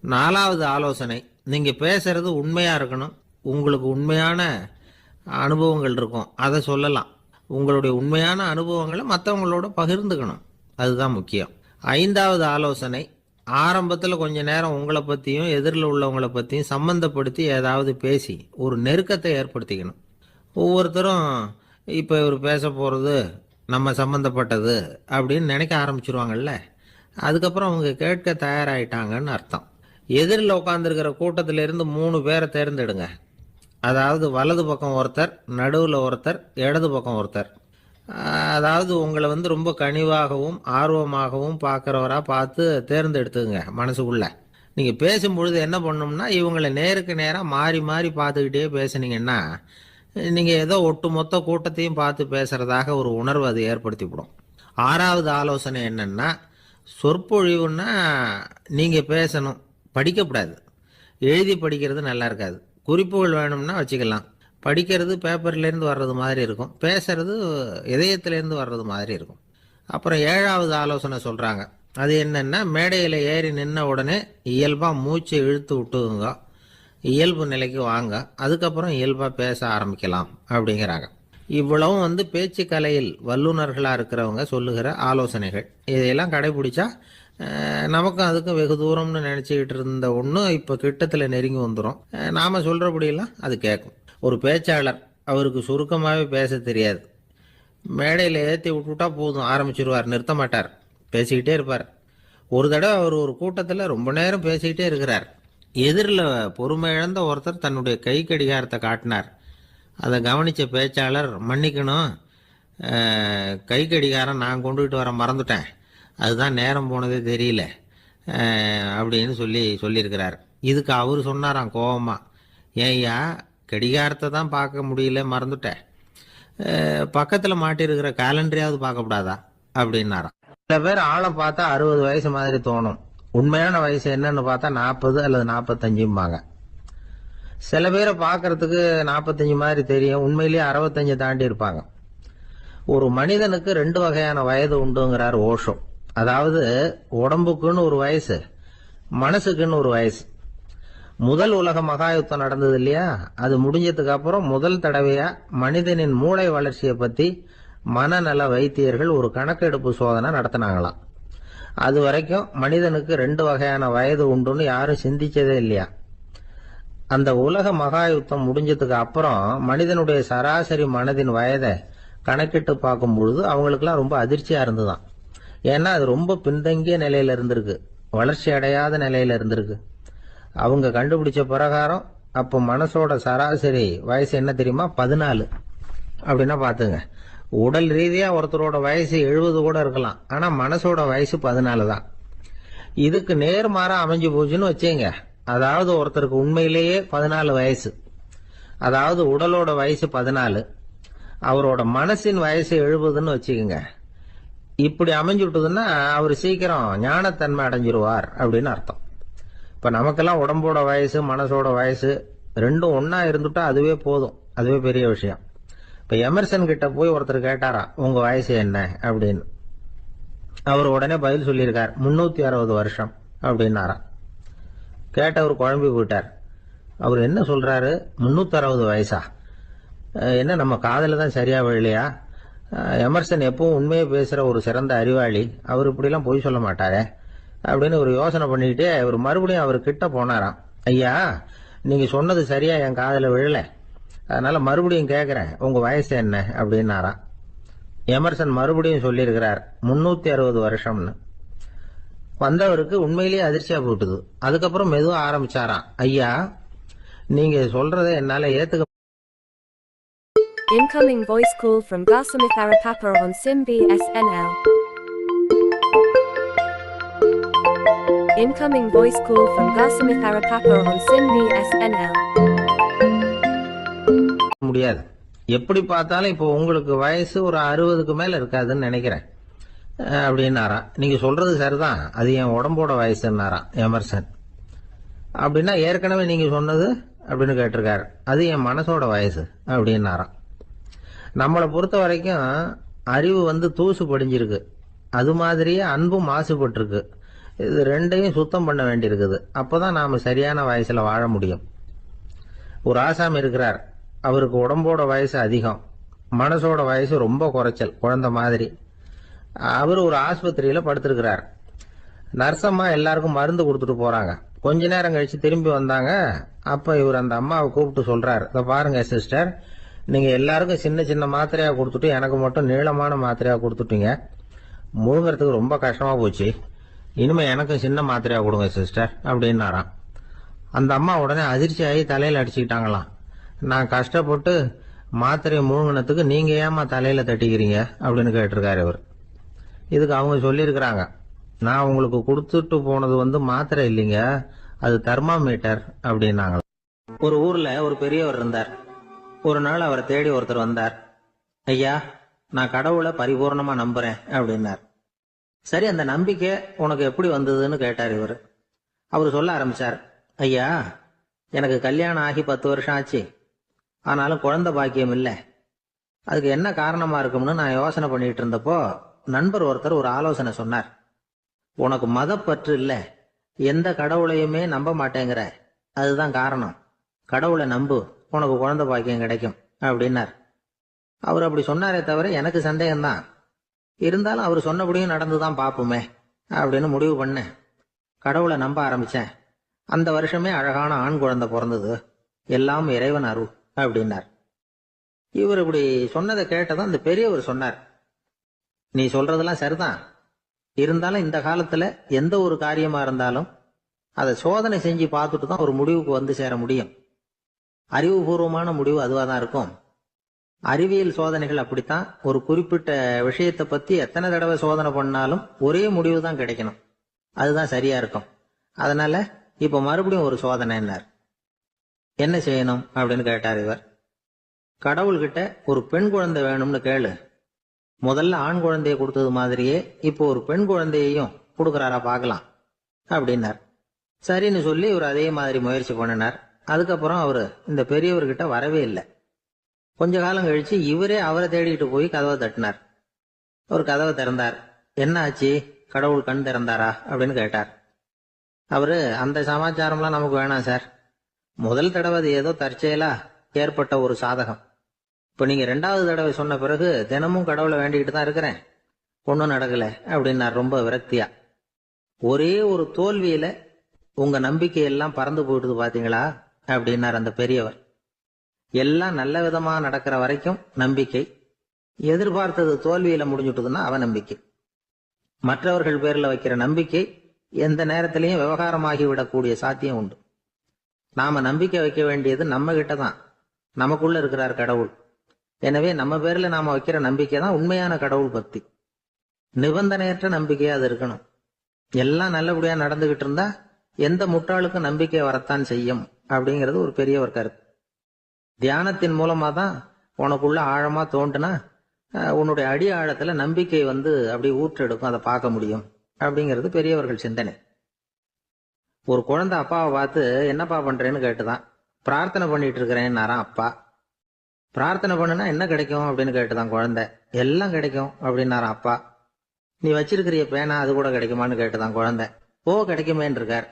4வது ஆலோசனை, நீங்கள் பேசுறது உண்மையாக இருக்கணும். உங்களுக்கு உண்மையான அனுபவங்கள் இருக்கும், அதை சொல்லலாம். உங்களுடைய உண்மையான அனுபவங்களை மற்றவங்களோட பகிர்ந்துக்கணும், அதுதான் முக்கியம். 5வது ஆலோசனை, ஆரம்பத்தில் கொஞ்ச நேரம் உங்களை பற்றியும் எதிரில் உள்ளவங்களை பற்றியும் சம்மந்தப்படுத்தி ஏதாவது பேசி ஒரு நெருக்கத்தை ஏற்படுத்திக்கணும். ஒவ்வொருத்தரும் இப்போ இவர் பேச போகிறது நம்ம சம்மந்தப்பட்டது அப்படின்னு நினைக்க ஆரம்பிச்சிருவாங்கல்ல, அதுக்கப்புறம் அவங்க கேட்க தயாராகிட்டாங்கன்னு அர்த்தம். எதிரில் உட்காந்துருக்கிற கூட்டத்திலேருந்து 3 பேரை தேர்ந்தெடுங்க. அதாவது வலது பக்கம் ஒருத்தர், நடுவில் ஒருத்தர், இடது பக்கம் ஒருத்தர். அதாவது உங்களை ரொம்ப கனிவாகவும் ஆர்வமாகவும் பார்க்குறவராக பார்த்து தேர்ந்தெடுத்துங்க மனசுக்குள்ள. நீங்கள் பேசும்பொழுது என்ன பண்ணணும்னா, இவங்களை நேருக்கு நேராக மாறி மாறி பார்த்துக்கிட்டே பேசுனீங்கன்னா நீங்கள் ஏதோ ஒட்டுமொத்த கூட்டத்தையும் பார்த்து பேசுகிறதாக ஒரு உணர்வு அது ஏற்படுத்திவிடும். 6வது ஆலோசனை என்னென்னா, சொற்பொழிவுன்னா நீங்கள் பேசணும், படிக்கக்கூடாது. எழுதி படிக்கிறது நல்லா இருக்காது. குறிப்புகள் வேணும்னா வச்சுக்கலாம். படிக்கிறது பேப்பர்லேருந்து வர்றது மாதிரி இருக்கும், பேசுறது இதயத்திலேருந்து வர்றது மாதிரி இருக்கும். அப்புறம் 7வது ஆலோசனை சொல்கிறாங்க. அது என்னென்னா, மேடையில் ஏறி நின்ன உடனே இயல்பாக மூச்சை இழுத்து விட்டுங்க, இயல்பு நிலைக்கு வாங்க, அதுக்கப்புறம் இயல்பாக பேச ஆரம்பிக்கலாம் அப்படிங்கிறாங்க. இவ்வளவும் பேச்சு கலையில் வல்லுநர்களாக இருக்கிறவங்க சொல்லுகிற ஆலோசனைகள். இதையெல்லாம் கடைபிடிச்சா நமக்கும் அதுக்கும் வெகு தூரம்னு நினச்சிக்கிட்டு இருந்த ஒன்று இப்போ கிட்டத்தில் நெருங்கி வந்துடும். நாம் சொல்கிறபடியெல்லாம் அது கேட்கும். ஒரு பேச்சாளர், அவருக்கு சுருக்கமாகவே பேச தெரியாது. மேடையில் ஏற்றி விட்டுவிட்டா போதும், ஆரம்பிச்சிருவார், நிறுத்த மாட்டார், பேசிக்கிட்டே இருப்பார். ஒரு தடவை அவர் ஒரு கூட்டத்தில் ரொம்ப நேரம் பேசிக்கிட்டே இருக்கிறார். எதிரில் பொறுமை இழந்த ஒருத்தர் தன்னுடைய கை கடிகாரத்தை காட்டினார். அதை கவனித்த பேச்சாளர், மன்னிக்கணும், கை கடிகாரம் நான் கொண்டுகிட்டு வர மறந்துட்டேன், அதுதான் நேரம் போனதே தெரியல அப்படின்னு சொல்லியிருக்கிறார். இதுக்கு அவர் சொன்னாராம் கோபமாக, ஏய்யா கடிகாரத்தை தான் பார்க்க முடியல, மறந்துட்டேன், பக்கத்தில் மாட்டிருக்கிற கேலண்டரையாவது பார்க்கக்கூடாதா அப்படின்னாராம். சில பேர் ஆளை பார்த்தா 60 வயசு மாதிரி தோணும், உண்மையான வயசு என்னன்னு பார்த்தா 40 அல்லது 45 சில பேரை பார்க்கறதுக்கு 45 மாதிரி தெரியும், உண்மையிலேயே 65 தாண்டி இருப்பாங்க. ஒரு மனிதனுக்கு 2 வகையான வயது உண்டுங்கிறார் ஓஷோ. அதாவது உடம்புக்குன்னு ஒரு வயசு, மனசுக்குன்னு ஒரு வயசு. முதல் உலக மகாயுத்தம் நடந்தது இல்லையா, அது முடிஞ்சதுக்கு அப்புறம் முதல் தடவையா மனிதனின் மூளை வளர்ச்சியை பற்றி மனநல வைத்தியர்கள் ஒரு கணக்கெடுப்பு சோதனை நடத்தினாங்களாம். அது வரைக்கும் மனிதனுக்கு 2 வகையான வயது உண்டுன்னு யாரும் சிந்திச்சதே இல்லையா. அந்த உலக மகாயுத்தம் முடிஞ்சதுக்கு அப்புறம் மனிதனுடைய சராசரி மனதின் வயதை கணக்கிட்டு பார்க்கும் பொழுது அவங்களுக்குலாம் ரொம்ப அதிர்ச்சியாக இருந்துதான். ஏன்னா அது ரொம்ப பின்தங்கிய நிலையில் இருந்திருக்கு, வளர்ச்சி அடையாத நிலையில் இருந்திருக்கு. அவங்க கண்டுபிடிச்ச பிரகாரம் அப்போ மனசோட சராசரி வயசு என்ன தெரியுமா, 14. அப்படின்னா பார்த்துங்க, உடல் ரீதியாக ஒருத்தரோட வயசு 70 கூட இருக்கலாம், ஆனால் மனசோட வயசு 14 தான். இதுக்கு நேர்மாறாக அமைஞ்சு போச்சுன்னு வச்சுங்க. அதாவது ஒருத்தருக்கு உண்மையிலேயே 14 வயசு, அதாவது உடலோட வயசு 14, அவரோட மனசின் வயசு 70ன்னு வச்சுக்கோங்க. இப்படி அமைஞ்சுட்டுதுன்னா அவர் சீக்கிரம் ஞானத்தன்மை அடைஞ்சிருவார் அப்படின்னு அர்த்தம். இப்போ நமக்கெல்லாம் உடம்போட வயசு மனசோட வயசு ரெண்டும் ஒன்றா இருந்துட்டா அதுவே போதும், அதுவே பெரிய விஷயம். இப்போ எமர்சன் கிட்ட போய் ஒருத்தர் கேட்டாராம், உங்கள் வயசு என்ன அப்படின்னு. அவர் உடனே பதில் சொல்லியிருக்கார், 360 வருஷம் அப்படின்னாராம். கேட்டவர் குழம்பி போயிட்டார். அவர் என்ன சொல்கிறாரு, 360 வயசா, என்ன நம்ம காதில் தான் சரியாக விழலையா? எமர்சன் எப்பவும் உண்மையை பேசுகிற ஒரு சிறந்த அறிவாளி, அவர் இப்படிலாம் பொய் சொல்ல மாட்டாரே அப்படின்னு ஒரு யோசனை பண்ணிக்கிட்டே அவர் மறுபடியும் அவர் கிட்ட போனாராம். ஐயா, நீங்கள் சொன்னது சரியா என் காதில் விழலை, அதனால் மறுபடியும் கேட்குறேன், உங்கள் வயசு என்ன அப்படின்னாராம். எமர்சன் மறுபடியும் சொல்லியிருக்கிறார், 360 வருஷம்னு. வந்தவருக்கு உண்மையிலேயே அதிர்ச்சியாக போட்டுது. அதுக்கப்புறம் மெதுவாக ஆரம்பிச்சாராம், ஐயா நீங்கள் சொல்கிறத என்னால் ஏற்றுக்க Incoming voice call from Gasamithara Papa on SIM BSNL. Incoming voice call from Gasamithara Papa on SIM BSNL. முடியாது. எப்படி பார்த்தாலும் இப்போ உங்களுக்கு வயசு ஒரு 60க்கு மேல இருக்காதுன்னு நினைக்கிறேன் அப்படின்னாராம். நீங்க சொல்றது சரிதான், அது என் உடம்போட வயசுன்னாராம் எமர்சன். அப்படின்னா ஏற்கனவே நீங்க சொன்னது அப்படின்னு கேட்டிருக்காரு, அது என் மனசோட வயசு அப்படின்னாராம். நம்மளை பொறுத்த வரைக்கும் அறிவு தூசு படிஞ்சிருக்கு, அது மாதிரியே அன்பும் மாசுபட்டிருக்கு. இது ரெண்டையும் சுத்தம் பண்ண வேண்டியிருக்குது. அப்போதான் நாம சரியான வயசுல வாழ முடியும். ஒரு ஆசாமி இருக்கிறார், அவருக்கு உடம்போட வயசு அதிகம், மனசோட வயசு ரொம்ப குறைச்சல், குழந்தை மாதிரி. அவர் ஒரு ஆஸ்பத்திரியில படுத்திருக்கிறார். நர்சம்மா எல்லாருக்கும் மருந்து கொடுத்துட்டு போறாங்க. கொஞ்ச நேரம் கழிச்சு திரும்பி வந்தாங்க. அப்ப இவர் அந்த அம்மாவை கூப்பிட்டு சொல்றாரு, இதை பாருங்க சிஸ்டர், நீங்க எல்லாருக்கும் சின்ன சின்ன மாத்திரையா கொடுத்துட்டு எனக்கு மட்டும் நீளமான மாத்திரையா கொடுத்துட்டீங்க. முழுங்கிறதுக்கு ரொம்ப கஷ்டமா போச்சு. இனிமே எனக்கும் சின்ன மாத்திரையா கொடுங்க சிஸ்டர் அப்படின்னாராம். அந்த அம்மா உடனே அதிர்ச்சி ஆகி தலையில அடிச்சுக்கிட்டாங்களாம். நான் கஷ்டப்பட்டு மாத்திரையை முழுங்கினதுக்கு நீங்க ஏமா தலையில தட்டிக்கிறீங்க அப்படின்னு கேட்டிருக்காரு இவர். இதுக்கு அவங்க சொல்லியிருக்கிறாங்க, நான் உங்களுக்கு கொடுத்துட்டு போனது மாத்திரை இல்லைங்க, அது தெர்மாமீட்டர் அப்படின்னாங்க. ஒரு ஊர்ல ஒரு பெரியவர் இருந்தார். ஒரு நாள் அவரை தேடி ஒருத்தர் வந்தார். ஐயா, நான் கடவுளை பரிபூர்ணமா நம்புறேன் அப்படின்னார். சரி, அந்த நம்பிக்கை உனக்கு எப்படி வந்ததுன்னு கேட்டார் இவர். அவர் சொல்ல ஆரம்பிச்சார், ஐயா, எனக்கு கல்யாணம் ஆகி 10 வருஷம் ஆச்சு, ஆனாலும் குழந்தை பாக்கியம் இல்லை. அதுக்கு என்ன காரணமா இருக்கும்னு நான் யோசனை பண்ணிட்டு இருந்தப்போ நண்பர் ஒருத்தர் ஒரு ஆலோசனை சொன்னார். உனக்கு மதப்பற்று இல்லை, எந்த கடவுளையுமே நம்ப மாட்டேங்கிற, அதுதான் காரணம். கடவுளை நம்பு, உனக்கு குழந்தை பாக்கியம் கிடைக்கும் அப்படின்னார். அவர் அப்படி சொன்னாரே தவிர எனக்கு சந்தேகம்தான். இருந்தாலும் அவர் சொன்னபடியும் நடந்துதான் பார்ப்போமே அப்படின்னு முடிவு பண்ணேன். கடவுளை நம்ப ஆரம்பிச்சேன். அந்த வருஷமே அழகான ஆண் குழந்தை பிறந்தது. எல்லாம் இறைவன் அருள் அப்படின்னார். இவர் இப்படி சொன்னதை கேட்டதும் அந்த பெரியவர் சொன்னார், நீ சொல்றதெல்லாம் சரிதான், இருந்தாலும் இந்த காலத்துல எந்த ஒரு காரியமா இருந்தாலும் அதை சோதனை செஞ்சு பார்த்துட்டு தான் ஒரு முடிவுக்கு சேர முடியும். அறிவுபூர்வமான முடிவு அதுவாக தான் இருக்கும். அறிவியல் சோதனைகள் அப்படித்தான். ஒரு குறிப்பிட்ட விஷயத்தை பத்தி எத்தனை தடவை சோதனை பண்ணாலும் ஒரே முடிவு தான் கிடைக்கணும், அதுதான் சரியா இருக்கும். அதனால இப்ப மறுபடியும் ஒரு சோதனைன்னார். என்ன செய்யணும் அப்படின்னு கேட்டார் இவர். கடவுள்கிட்ட ஒரு பெண் குழந்தை வேணும்னு கேளு. முதல்ல ஆண் குழந்தைய கொடுத்தது மாதிரியே இப்போ ஒரு பெண் குழந்தையையும் கொடுக்கறாரா பார்க்கலாம் அப்படின்னார். சரின்னு சொல்லி இவர் அதே மாதிரி முயற்சி பண்ணினார். அதுக்கப்புறம் அவரு இந்த பெரியவர்கிட்ட வரவே இல்லை. கொஞ்ச காலம் கழிச்சு இவரே அவரை தேடிட்டு போய் கதவை தட்டினார். அவர் கதவை திறந்தார். என்ன ஆச்சு, கடவுள் கண் திறந்தாரா அப்படின்னு கேட்டார். அவரு, அந்த சமாச்சாரம்லாம் நமக்கு வேணாம் சார், முதல் தடவை அது ஏதோ தற்செயலா ஏற்பட்ட ஒரு சாதகம். இப்ப நீங்க 2வது தடவை சொன்ன பிறகு தினமும் கடவுளை வேண்டிக்கிட்டு தான் இருக்கிறேன், ஒன்றும் நடக்கல அப்படின்னார் ரொம்ப விரக்தியா. ஒரே ஒரு தோல்வியில உங்க நம்பிக்கையெல்லாம் பறந்து போயிடுது பாத்தீங்களா அப்படின்னார் அந்த பெரியவர். எல்லாம் நல்ல விதமா நடக்கிற வரைக்கும் நம்பிக்கை, எதிர்பார்த்தது தோல்வியில முடிஞ்சுட்டுதுன்னா அவநம்பிக்கை. மற்றவர்கள் பேர்ல வைக்கிற நம்பிக்கை எந்த நேரத்திலையும் விவகாரமாகி விடக்கூடிய சாத்தியம் உண்டு. நாம நம்பிக்கை வைக்க வேண்டியது நம்ம கிட்ட தான், நமக்குள்ள இருக்கிறார் கடவுள். எனவே நம்ம பேர்ல நாம வைக்கிற நம்பிக்கை தான் உண்மையான கடவுள் பக்தி. நிபந்தனையற்ற நம்பிக்கையா அது இருக்கணும். எல்லாம் நல்லபடியா நடந்துகிட்டு இருந்தா எந்த முட்டாளுக்கும் நம்பிக்கை வரத்தான் செய்யும் அப்படிங்கிறது ஒரு பெரியவர் கருத்து. தியானத்தின் மூலமா தான் உனக்குள்ள ஆழமா தோண்டுனா உன்னுடைய அடி ஆழத்துல நம்பிக்கை அப்படியே ஊற்றெடுக்கும், அதை பார்க்க முடியும் அப்படிங்கிறது பெரியவர்கள் சிந்தனை. ஒரு குழந்தை அப்பாவை பார்த்து என்னப்பா பண்றேன்னு கேட்டுதான். பிரார்த்தனை பண்ணிட்டு இருக்கிறேன்னாராம் அப்பா. பிரார்த்தனை பண்ணுனா என்ன கிடைக்கும் அப்படின்னு கேட்டுதான் குழந்தை. எல்லாம் கிடைக்கும் அப்படின்னாராம் அப்பா. நீ வச்சிருக்கிறிய பேனா அது கூட கிடைக்குமான்னு கேட்டுதான் குழந்தை. ஓ, கிடைக்குமேன்னு இருக்கார்.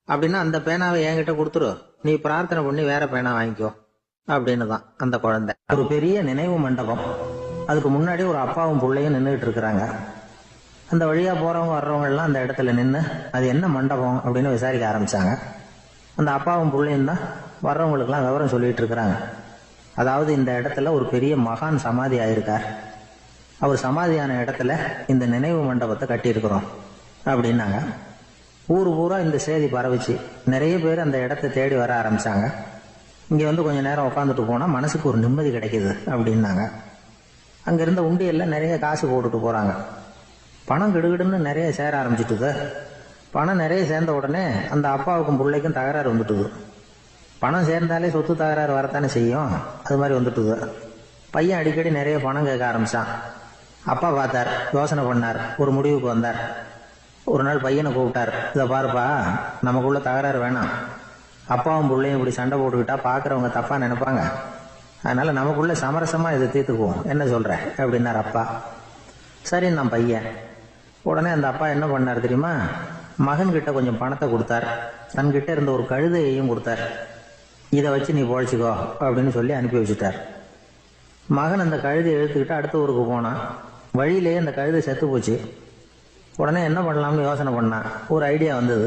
அப்படின்னா அந்த பேனாவை என்கிட்ட கொடுத்துரு, நீ பிரார்த்தனை பண்ணி வேற பேனா வாங்கிக்கோ அப்படின்னு தான் அந்த குழந்தை. ஒரு பெரிய நினைவு மண்டபம், அதுக்கு முன்னாடி ஒரு அப்பாவும் பிள்ளையும் நின்றுட்டு இருக்கிறாங்க. அந்த வழியா போறவங்க வர்றவங்க எல்லாம் அந்த இடத்துல நின்று அது என்ன மண்டபம் அப்படின்னு விசாரிக்க ஆரம்பிச்சாங்க. அந்த அப்பாவும் பிள்ளையும் தான் வர்றவங்களுக்கெல்லாம் விவரம் சொல்லிட்டு இருக்கிறாங்க. அதாவது இந்த இடத்துல ஒரு பெரிய மகான் சமாதி ஆயிருக்கார், அவர் சமாதியான இடத்துல இந்த நினைவு மண்டபத்தை கட்டியிருக்கிறோம் அப்படின்னாங்க. ஊர் பூரா இந்த செய்தி பரவிச்சு. நிறைய பேர் அந்த இடத்தை தேடி வர ஆரம்பிச்சாங்க. இங்கே வந்து கொஞ்சம் நேரம் உட்காந்துட்டு போனால் மனசுக்கு ஒரு நிம்மதி கிடைக்கிது அப்படின்னாங்க. அங்கே இருந்த உண்டியலில் நிறைய காசு போட்டுட்டு போகிறாங்க. பணம் கிடுகிடுன்னு நிறைய சேர ஆரம்பிச்சிட்டுது. பணம் நிறைய சேர்ந்த உடனே அந்த அப்பாவுக்கும் பிள்ளைக்கும் தகராறு வந்துட்டுது. பணம் சேர்ந்தாலே சொத்து தகராறு வரத்தானே செய்யும். அது மாதிரி வந்துட்டுது. பையன் அடிக்கடி நிறைய பணம் கேட்க ஆரம்பித்தான். அப்பா பார்த்தார், யோசனை பண்ணார், ஒரு முடிவுக்கு வந்தார். ஒரு நாள் பையனை கூப்பிட்டார். இதை பாருப்பா, நமக்குள்ள தகராறு வேணாம். அப்பாவும் பிள்ளையும் இப்படி சண்டை போட்டுக்கிட்டா பார்க்குறவங்க தப்பாக நினைப்பாங்க. அதனால் நமக்குள்ள சமரசமாக இதை தீர்த்துக்குவோம், என்ன சொல்கிற அப்படின்னார் அப்பா. சரின்னு நான் பையன். உடனே அந்த அப்பா என்ன பண்ணார் தெரியுமா? மகன்கிட்ட கொஞ்சம் பணத்தை கொடுத்தார். தன்கிட்ட இருந்த ஒரு கழுதையையும் கொடுத்தார். இதை வச்சு நீ பொழைச்சிக்கோ அப்படின்னு சொல்லி அனுப்பி வச்சுட்டார். மகன் அந்த கழுதையை இழுத்துக்கிட்டு அடுத்த ஊருக்கு போனான். வழியிலேயே அந்த கழுதை செத்து போச்சு. உடனே என்ன பண்ணலாம்னு யோசனை பண்ணான். ஒரு ஐடியா வந்தது.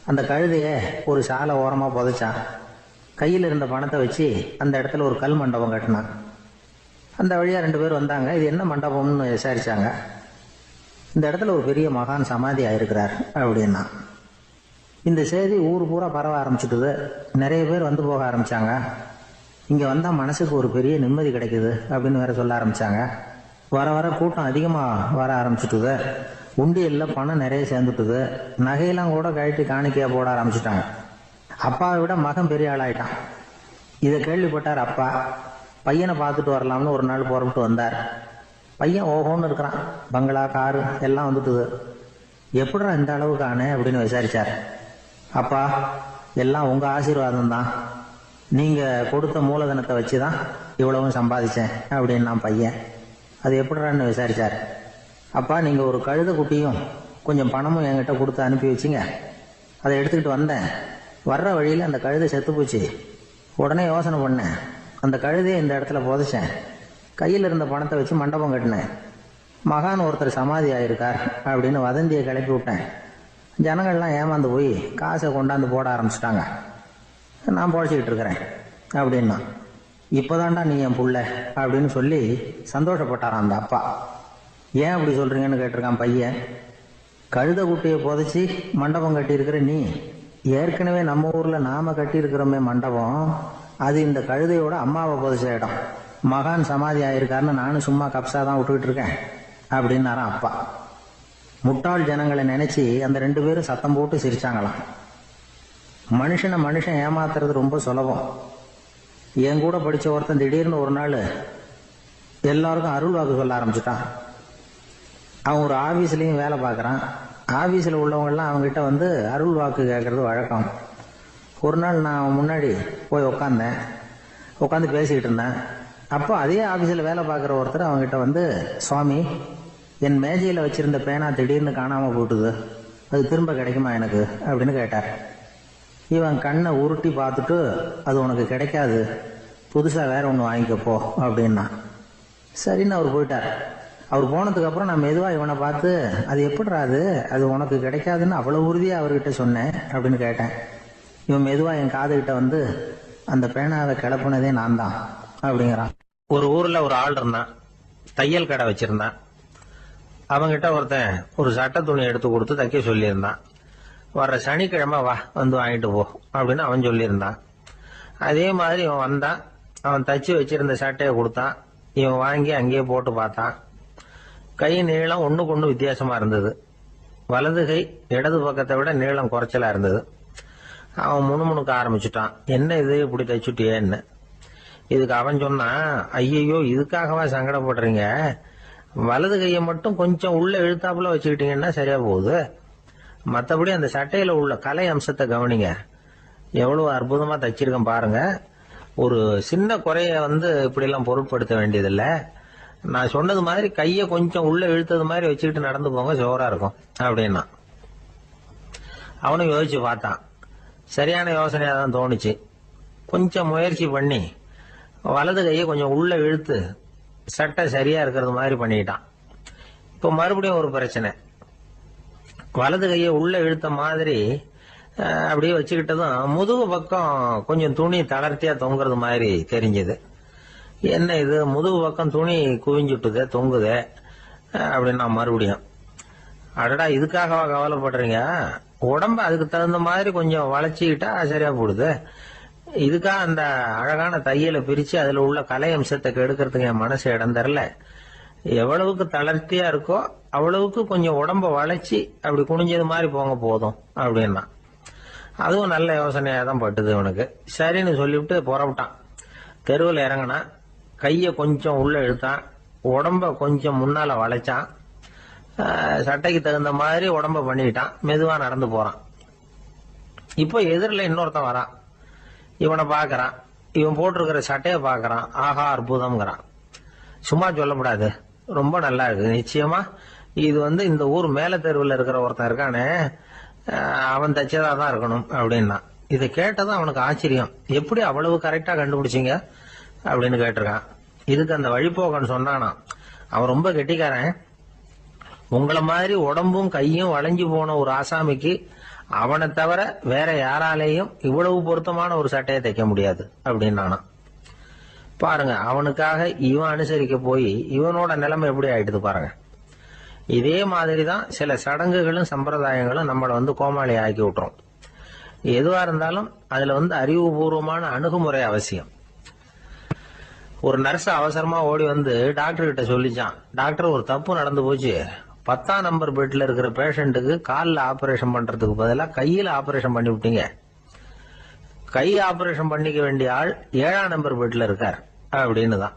அந்த கழுதையை ஒரு சாலை ஓரமாக புதைச்சான். கையில் இருந்த பணத்தை வச்சு அந்த இடத்துல ஒரு கல் மண்டபம் கட்டினான். அந்த வழியாக 2 பேர் வந்தாங்க. இது என்ன மண்டபம்னு விசாரிச்சாங்க. இந்த இடத்துல ஒரு பெரிய மகான் சமாதி ஆயிருக்கிறார் அப்படின்னா. இந்த செய்தி ஊர் பூரா பரவ ஆரம்பிச்சுட்டுது. நிறைய பேர் வந்து போக ஆரம்பித்தாங்க. இங்கே வந்தால் மனசுக்கு ஒரு பெரிய நிம்மதி கிடைக்குது அப்படின்னு வேற சொல்ல ஆரம்பித்தாங்க. வர வர கூட்டம் அதிகமாக வர ஆரம்பிச்சுட்டுது. உண்டியலில் பணம் நிறைய சேர்ந்துட்டுது. நகையெல்லாம் கூட கழட்டி காணிக்கையாக போட ஆரம்பிச்சுட்டாங்க. அப்பாவை விட மகன் பெரிய ஆளாயிட்டான். இதை கேள்விப்பட்டார் அப்பா. பையனை பார்த்துட்டு வரலாம்னு ஒரு நாள் புறப்பட்டு வந்தார். பையன் ஓஹோன்னு இருக்கிறான். பங்களா, காரு எல்லாம் வந்துட்டுது. எப்படிடா இந்த அளவுக்கு ஆனே அப்படின்னு விசாரிச்சார். அப்பா, எல்லாம் உங்கள் ஆசீர்வாதம் தான். நீங்கள் கொடுத்த மூலதனத்தை வச்சு தான் இவ்வளவும் சம்பாதிச்சேன் அப்படின்னு நான் பையன். அது எப்படிறான்னு விசாரிச்சார். அப்பா, நீங்கள் ஒரு கழுதை குட்டியும் கொஞ்சம் பணமும் என்கிட்ட கொடுத்து அனுப்பி வச்சிங்க. அதை எடுத்துக்கிட்டு வந்தேன். வர்ற வழியில் அந்த கழுதை செத்து போச்சு. உடனே யோசனை பண்ணேன். அந்த கழுதையை இந்த இடத்துல புதைச்சேன். கையில் இருந்த பணத்தை வச்சு மண்டபம் கட்டினேன். மகான் ஒருத்தர் சமாதி ஆயிருக்கார் அப்படின்னு வதந்தியை கிளப்பி விட்டேன். ஜனங்கள்லாம் ஏமாந்து போய் காசை கொண்டாந்து போட ஆரம்பிச்சிட்டாங்க. நான் பொழைச்சிக்கிட்டு இருக்கிறேன் அப்படின்னா. இப்போதான்டா நீ என் புள்ள அப்படின்னு சொல்லி சந்தோஷப்பட்டாரான் அந்த அப்பா. ஏன் அப்படி சொல்கிறீங்கன்னு கேட்டிருக்கான் பையன். கழுதை குட்டியை புதைச்சி மண்டபம் கட்டியிருக்கிற நீ, ஏற்கனவே நம்ம ஊரில் நாம் கட்டியிருக்கிறோமே மண்டபம், அது இந்த கழுதையோட அம்மாவை புதைச்ச இடம். மகான் சமாதி ஆயிருக்காருன்னு நானும் சும்மா கப்ஸா தான் விட்டுக்கிட்டு இருக்கேன் அப்படின்னாரான் அப்பா. முட்டாள் ஜனங்களை நினைச்சு அந்த 2 பேரும் சத்தம் போட்டு சிரிச்சாங்களாம். மனுஷன் ஏமாத்துறது ரொம்ப சுலபம். என் கூட படிச்ச ஒருத்தன் திடீர்னு ஒரு நாள் எல்லாருக்கும் அருள் வாக்கு சொல்ல ஆரம்பிச்சுட்டான். அவன் ஒரு ஆபீஸ்லயும் வேலை பார்க்கறான். ஆபீஸ்ல உள்ளவங்கெல்லாம் அவங்ககிட்ட வந்து அருள் வாக்கு கேட்கறது வழக்கம். ஒரு நாள் நான் அவன் முன்னாடி போய் உட்காந்து பேசிக்கிட்டு இருந்தேன். அப்போ அதே ஆபீஸ்ல வேலை பார்க்குற ஒருத்தர் அவங்ககிட்ட வந்து, சுவாமி, என் மேஜையில் வச்சிருந்த பேனா திடீர்னு காணாமல் போட்டுது, அது திரும்ப கிடைக்குமா எனக்கு அப்படின்னு கேட்டார். இவன் கண்ணை உருட்டி பார்த்துட்டு, அது உனக்கு கிடைக்காது, புதுசாக வேற ஒன்று வாங்கிக்கப்போ அப்படின்னா. சரின்னு அவர் போயிட்டார். அவர் போனதுக்கப்புறம் நான் மெதுவாக இவனை பார்த்து, அது எப்படிறாது, அது உனக்கு கிடைக்காதுன்னு அவ்வளோ உறுதியாக அவர்கிட்ட சொன்னேன் அப்படின்னு கேட்டேன். இவன் மெதுவாக என் காதுகிட்ட வந்து, அந்த பேனாவை கிளப்புனதே நான் தான் அப்படிங்கிறான். ஒரு ஊரில் ஒரு ஆள் இருந்தான். தையல் கடை வச்சிருந்தான். அவங்கிட்ட ஒருத்தன் ஒரு சட்டை துணி எடுத்து கொடுத்து தைக்க சொல்லியிருந்தான். வர்ற சனிக்கிழமை வா, வந்து வாங்கிட்டு போ அப்படின்னு அவன் சொல்லியிருந்தான். அதே மாதிரி இவன் வந்தான். அவன் தச்சு வச்சிருந்த சட்டையை கொடுத்தான். இவன் வாங்கி அங்கேயே போட்டு பார்த்தான். கை நீளம் ஒன்றுக்கு ஒன்று வித்தியாசமா இருந்தது. வலது கை இடது பக்கத்தை விட நீளம் குறைச்சலா இருந்தது. அவன் முணுமுணுக்க ஆரம்பிச்சுட்டான். என்ன இது இப்படி தைச்சுட்டியேன்னு. இதுக்கு அவன் சொன்னான், ஐயையோ, இதுக்காகவா சங்கடப்படுறீங்க? வலது கையை மட்டும் கொஞ்சம் உள்ள இழுத்தாப்புல வச்சுக்கிட்டீங்கன்னா சரியா போகுது. மற்றபடி அந்த சட்டையில உள்ள கலை அம்சத்தை கவனிங்க. எவ்வளவு அற்புதமா தைச்சிருக்கேன் பாருங்க. ஒரு சின்ன குறைய வந்து இப்படிலாம் பொருட்படுத்த வேண்டியதில்லை. நான் சொன்னது மாதிரி கையை கொஞ்சம் உள்ள இழுத்தது மாதிரி வச்சுக்கிட்டு நடந்து போங்க, ஜோரா இருக்கும் அப்படின்னா. அவனும் யோசிச்சு பார்த்தான். சரியான யோசனையா தான் தோணுச்சு. கொஞ்சம் முயற்சி பண்ணி வலது கையை கொஞ்சம் உள்ள இழுத்து சட்டை சரியா இருக்கிறது மாதிரி பண்ணிட்டான். இப்போ மறுபடியும் ஒரு பிரச்சனை. வலது கையை உள்ள இழுத்த மாதிரி அப்படியே வச்சுக்கிட்டதும் முதுகு பக்கம் கொஞ்சம் துணி தளர்த்தியா தொங்குறது மாதிரி தெரிஞ்சது. என்ன இது, முதுகு பக்கம் துணி குவிஞ்சுட்டுதே, தொங்குதே அப்படின்னா மறுபடியும், அடடா, இதுக்காகவா கவலைப்படுறீங்க? உடம்ப அதுக்கு தகுந்த மாதிரி கொஞ்சம் வளைச்சிக்கிட்டா சரியா போடுது. இதுக்காக அந்த அழகான தையலை பிரிச்சு அதுல உள்ள கலை அம்சத்தை கெடுக்கிறதுக்கு என் மனசு இடம் தரல. எவ்வளவுக்கு தளர்த்தியா இருக்கோ அவ்வளவுக்கு கொஞ்சம் உடம்ப வளைச்சி அப்படி குனிஞ்சது மாதிரி போங்க போதும் அப்படின்னா. அதுவும் நல்ல யோசனையா தான் பட்டுது இவனுக்கு. சரின்னு சொல்லிவிட்டு புறப்பட்டான். தெருவில் இறங்கினா, கையை கொஞ்சம் உள்ள இழுத்தான், உடம்ப கொஞ்சம் முன்னால வளைச்சான், சட்டைக்கு தகுந்த மாதிரி உடம்ப பண்ணிக்கிட்டான், மெதுவா நடந்து போறான். இப்போ எதிரில் இன்னொருத்தன் வரான். இவனை பாக்குறான், இவன் போட்டிருக்கிற சட்டையை பாக்குறான். ஆஹா அற்புதம்ங்கிறான். சும்மா சொல்லக்கூடாது, ரொம்ப நல்லா இருக்கு, நிச்சயமா இது இந்த ஊர் மேல தெருவில் இருக்கிற ஒருத்தன் இருக்கானே, அவன் தச்சதா தான் இருக்கணும் அப்படின்னா. இதை கேட்டதும் அவனுக்கு ஆச்சரியம். எப்படி அவ்வளவு கரெக்டா கண்டுபிடிச்சிங்க அப்படின்னு கேட்டிருக்கான். இதுக்கு அந்த வழிபோக்கன் சொன்னானா, அவன் ரொம்ப கெட்டிக்காரன், உங்களை மாதிரி உடம்பும் கையும் வளைஞ்சு போன ஒரு ஆசாமிக்கு அவனை தவிர வேற யாராலேயும் இவ்வளவு பொருத்தமான ஒரு சட்டையை தைக்க முடியாது அப்படின்னானா. பாருங்க, அவனுக்காக இவன் அனுசரிக்க போய் இவனோட நிலைமை எப்படி ஆயிடுது பாருங்க. இதே மாதிரி தான் சில சடங்குகளும் சம்பிரதாயங்களும் நம்மளை கோமாளி ஆக்கி விட்டுரும். எதுவா இருந்தாலும் அதுல அறிவுபூர்வமான அணுகுமுறை அவசியம். ஒரு நர்ஸ் அவசரமா ஓடி டாக்டர் கிட்ட சொல்லிச்சான், டாக்டர் ஒரு தப்பு நடந்து போச்சு, 10ஆம் நம்பர் பெட்ல இருக்கிற பேஷண்ட்டுக்கு காலில் ஆபரேஷன் பண்றதுக்கு பதிலாக கையில் ஆபரேஷன் பண்ணி விட்டீங்க. கை ஆபரேஷன் பண்ணிக்க வேண்டிய ஆள் 7ஆம் நம்பர் பெட்ல இருக்கார் அப்படின்னு தான்.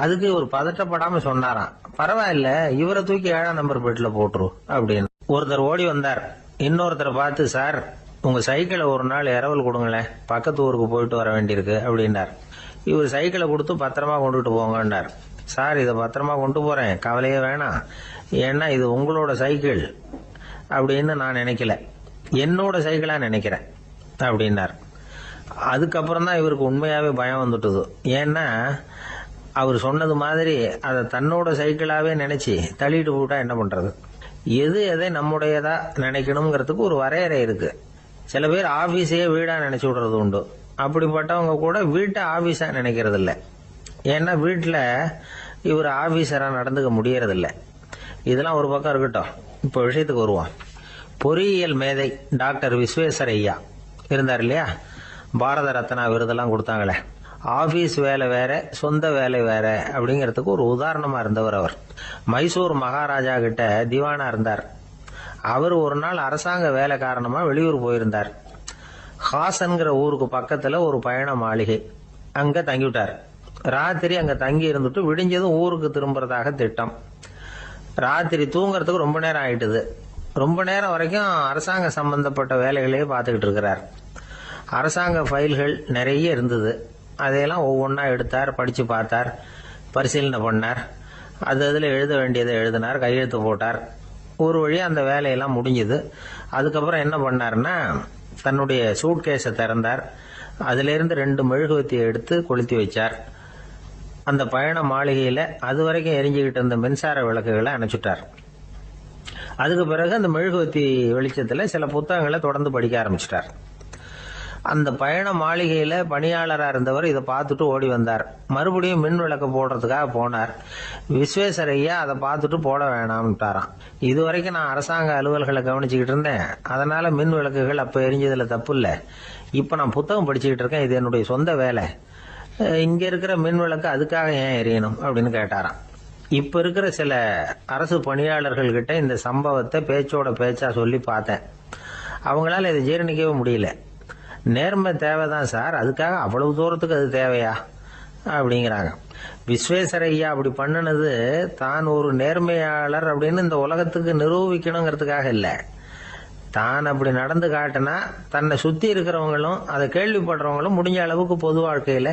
அதுக்கு ஒரு பதட்டப்படாம சொன்னாராம், பரவாயில்ல இவரை தூக்கி 7ஆம் நம்பர் பெட்ல போட்டுரு அப்படின்னு. ஒருத்தர் ஓடி வந்தார், இன்னொருத்தரை பார்த்து, சார் உங்க சைக்கிளை ஒரு நாள் இரவல் கொடுங்களேன், பக்கத்து ஊருக்கு போயிட்டு வர வேண்டியிருக்கு அப்படின்னார். இவர் சைக்கிளை கொடுத்து பத்திரமா கொண்டுட்டு போங்கன்னார். சார் இதை பத்திரமா கொண்டு போறேன், கவலையே வேணாம், ஏன்னா இது உங்களோட சைக்கிள் அப்படின்னு நான் நினைக்கல, என்னோட சைக்கிளா நினைக்கிறேன் அப்படின்னார். அதுக்கப்புறம் தான் இவருக்கு உண்மையாவே பயம் வந்துட்டுது. ஏன்னா அவர் சொன்னது மாதிரி அதை தன்னோட சைக்கிளாவே நினைச்சு தள்ளிட்டு போட்டா என்ன பண்றது. எது எதை நம்முடையதா நினைக்கணுங்கிறதுக்கு ஒரு வரையறை இருக்கு. சில பேர் ஆபீஸையே வீடா நினைச்சு விடுறது உண்டு. அப்படிப்பட்டவங்க கூட வீட்டை ஆபீஸா நினைக்கிறது இல்லை. ஏன்னா வீட்டில் இவர் ஆபீசரா நடந்துக்க முடியறதில்ல. இதெல்லாம் ஒரு பக்கம் இருக்கட்டும், இப்போ விஷயத்துக்கு வருவோம். பொறியியல் மேதை டாக்டர் விஸ்வேஸ்வரய்யா இருந்தார் இல்லையா, பாரத ரத்னா விருதெல்லாம் கொடுத்தாங்களே. ஆபீஸ் வேலை வேற, சொந்த வேலை வேற அப்படிங்கிறதுக்கு ஒரு உதாரணமா இருந்தவர் அவர். மைசூர் மகாராஜா கிட்ட திவானா இருந்தார். அவர் ஒரு நாள் அரசாங்க வேலை காரணமா வெளியூர் போயிருந்தார். ஹாசன்கிற ஊருக்கு பக்கத்துல ஒரு பயண மாளிகை, அங்க தங்கிவிட்டார். ராத்திரி அங்க தங்கி இருந்துட்டு விடிஞ்சதும் ஊருக்கு திரும்புறதாக திட்டம். ராத்திரி தூங்குறதுக்கு ரொம்ப நேரம் ஆயிட்டுது. ரொம்ப நேரம் வரைக்கும் அரசாங்க சம்பந்தப்பட்ட வேலைகளையே பார்த்துக்கிட்டு இருக்கிறார். அரசாங்க ஃபைல்கள் நிறைய இருந்தது. அதையெல்லாம் ஒவ்வொன்றா எடுத்தார், படிச்சு பார்த்தார், பரிசீலனை பண்ணார், அதில் எழுத வேண்டியதை எழுதினார், கையெழுத்து போட்டார். ஒரு வழியா அந்த வேலையெல்லாம் முடிஞ்சுது. அதுக்கப்புறம் என்ன பண்ணார்னா, தன்னுடைய சூட்கேஸை திறந்தார். அதிலிருந்து 2 மெழுகுவத்தியை எடுத்து கொளுத்தி வச்சார். அந்த பயண மாளிகையில அது வரைக்கும் எரிஞ்சுக்கிட்டு இருந்த மின்சார விளக்குகளை அணைச்சுட்டார். அதுக்கு பிறகு அந்த மெழுகுவத்தி வெளிச்சத்துல சில புத்தகங்களை தொடர்ந்து படிக்க ஆரம்பிச்சிட்டார். அந்த பயண மாளிகையில பணியாளரா இருந்தவர் இதை பார்த்துட்டு ஓடி வந்தார். மறுபடியும் மின் விளக்கு போடுறதுக்காக போனார். விஸ்வேஸ்வரய்யா அதை பார்த்துட்டு போட வேணாம்ட்டாராம். இது வரைக்கும் நான் அரசாங்க அலுவல்களை கவனிச்சுக்கிட்டு இருந்தேன், அதனால மின் விளக்குகள் அப்ப எரிஞ்சதுல தப்பு இல்லை. இப்ப நான் புத்தகம் படிச்சுக்கிட்டு இருக்கேன், இது என்னுடைய சொந்த வேலை, இங்க இருக்கிற மின் விளக்கு அதுக்காக ஏன் எரியணும் அப்படின்னு கேட்டாராம். இப்ப இருக்கிற சில அரசு பணியாளர்கள் கிட்ட இந்த சம்பவத்தை பேச்சோட பேச்சா சொல்லி பார்த்தேன். அவங்களால இதை ஜீரணிக்கவே முடியல. நேர்மை தேவைதான் சார், அதுக்காக அவ்வளவு தூரத்துக்கு அது தேவையா அப்படிங்கிறாங்க. விஸ்வேஸ்வரய்யா அப்படி பண்ணினது தான் ஒரு நேர்மையாளர் அப்படின்னு இந்த உலகத்துக்கு நிரூபிக்கணுங்கிறதுக்காக இல்லை. தான் அப்படி நடந்து காட்டினா தன்னை சுத்தி இருக்கிறவங்களும் அதை கேள்விப்படுறவங்களும் முடிஞ்ச அளவுக்கு பொது வாழ்க்கையில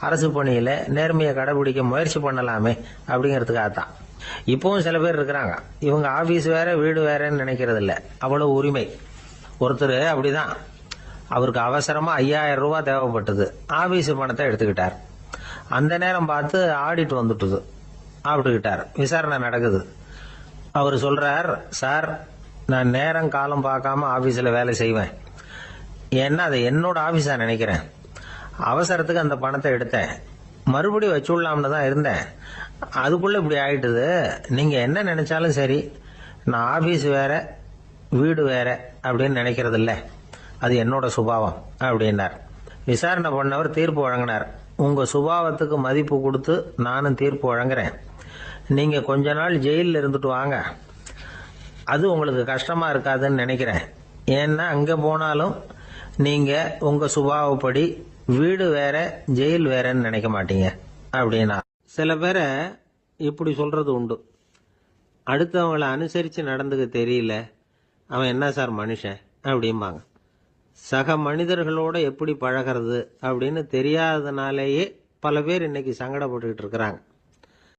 அரசு பணியில நேர்மையை கடைபிடிக்க முயற்சி பண்ணலாமே அப்படிங்கிறதுக்காகத்தான். இப்பவும் சில பேர் இருக்கிறாங்க, இவங்க ஆபீஸ் வேற வீடு வேறன்னு நினைக்கிறது இல்லை, அவ்வளவு உரிமை. ஒருத்தர் அப்படிதான், அவருக்கு அவசரமா 5000 ரூபாய் தேவைப்பட்டது. ஆபீஸ் பணத்தை எடுத்துக்கிட்டார். அந்த நேரம் பார்த்து ஆடிட் வந்துட்டுது. ஆப்பிட்டுக்கிட்டார். விசாரணை நடக்குது. அவர் சொல்றார், சார் நான் நேரம் காலம் பார்க்காம ஆபீஸ்ல வேலை செய்வேன், ஏன்னா அதை என்னோட ஆபீஸா நினைக்கிறேன். அவசரத்துக்கு அந்த பணத்தை எடுத்தேன், மறுபடியும் வச்சுடலாம்னு தான் இருந்தேன், அதுக்குள்ள இப்படி ஆயிட்டுது. நீங்க என்ன நினைச்சாலும் சரி, நான் ஆபீஸ் வேற வீடு வேற அப்படின்னு நினைக்கிறது இல்லை, அது என்னோட சுபாவம் அப்படின்னார். விசாரணை பண்ணவர் தீர்ப்பு வழங்கினார். உங்கள் சுபாவத்துக்கு மதிப்பு கொடுத்து நானும் தீர்ப்பு வழங்குறேன். நீங்கள் கொஞ்ச நாள் ஜெயிலில் இருந்துட்டு வாங்க. அது உங்களுக்கு கஷ்டமாக இருக்காதுன்னு நினைக்கிறேன். ஏன்னா அங்கே போனாலும் நீங்கள் உங்கள் சுபாவப்படி வீடு வேற ஜெயில் வேறன்னு நினைக்க மாட்டீங்க அப்படின்னா. சில பேரை இப்படி சொல்கிறது உண்டு. அடுத்தவங்களை அனுசரித்து நடந்துக்க தெரியல, அவன் என்ன சார் மனுஷன் அப்படிம்பாங்க. சக மனிதர்களோடு எப்படி பழகிறது அப்படின்னு தெரியாதனாலேயே பல பேர் இன்னைக்கு சங்கடப்பட்டுக்கிட்டு இருக்கிறாங்க.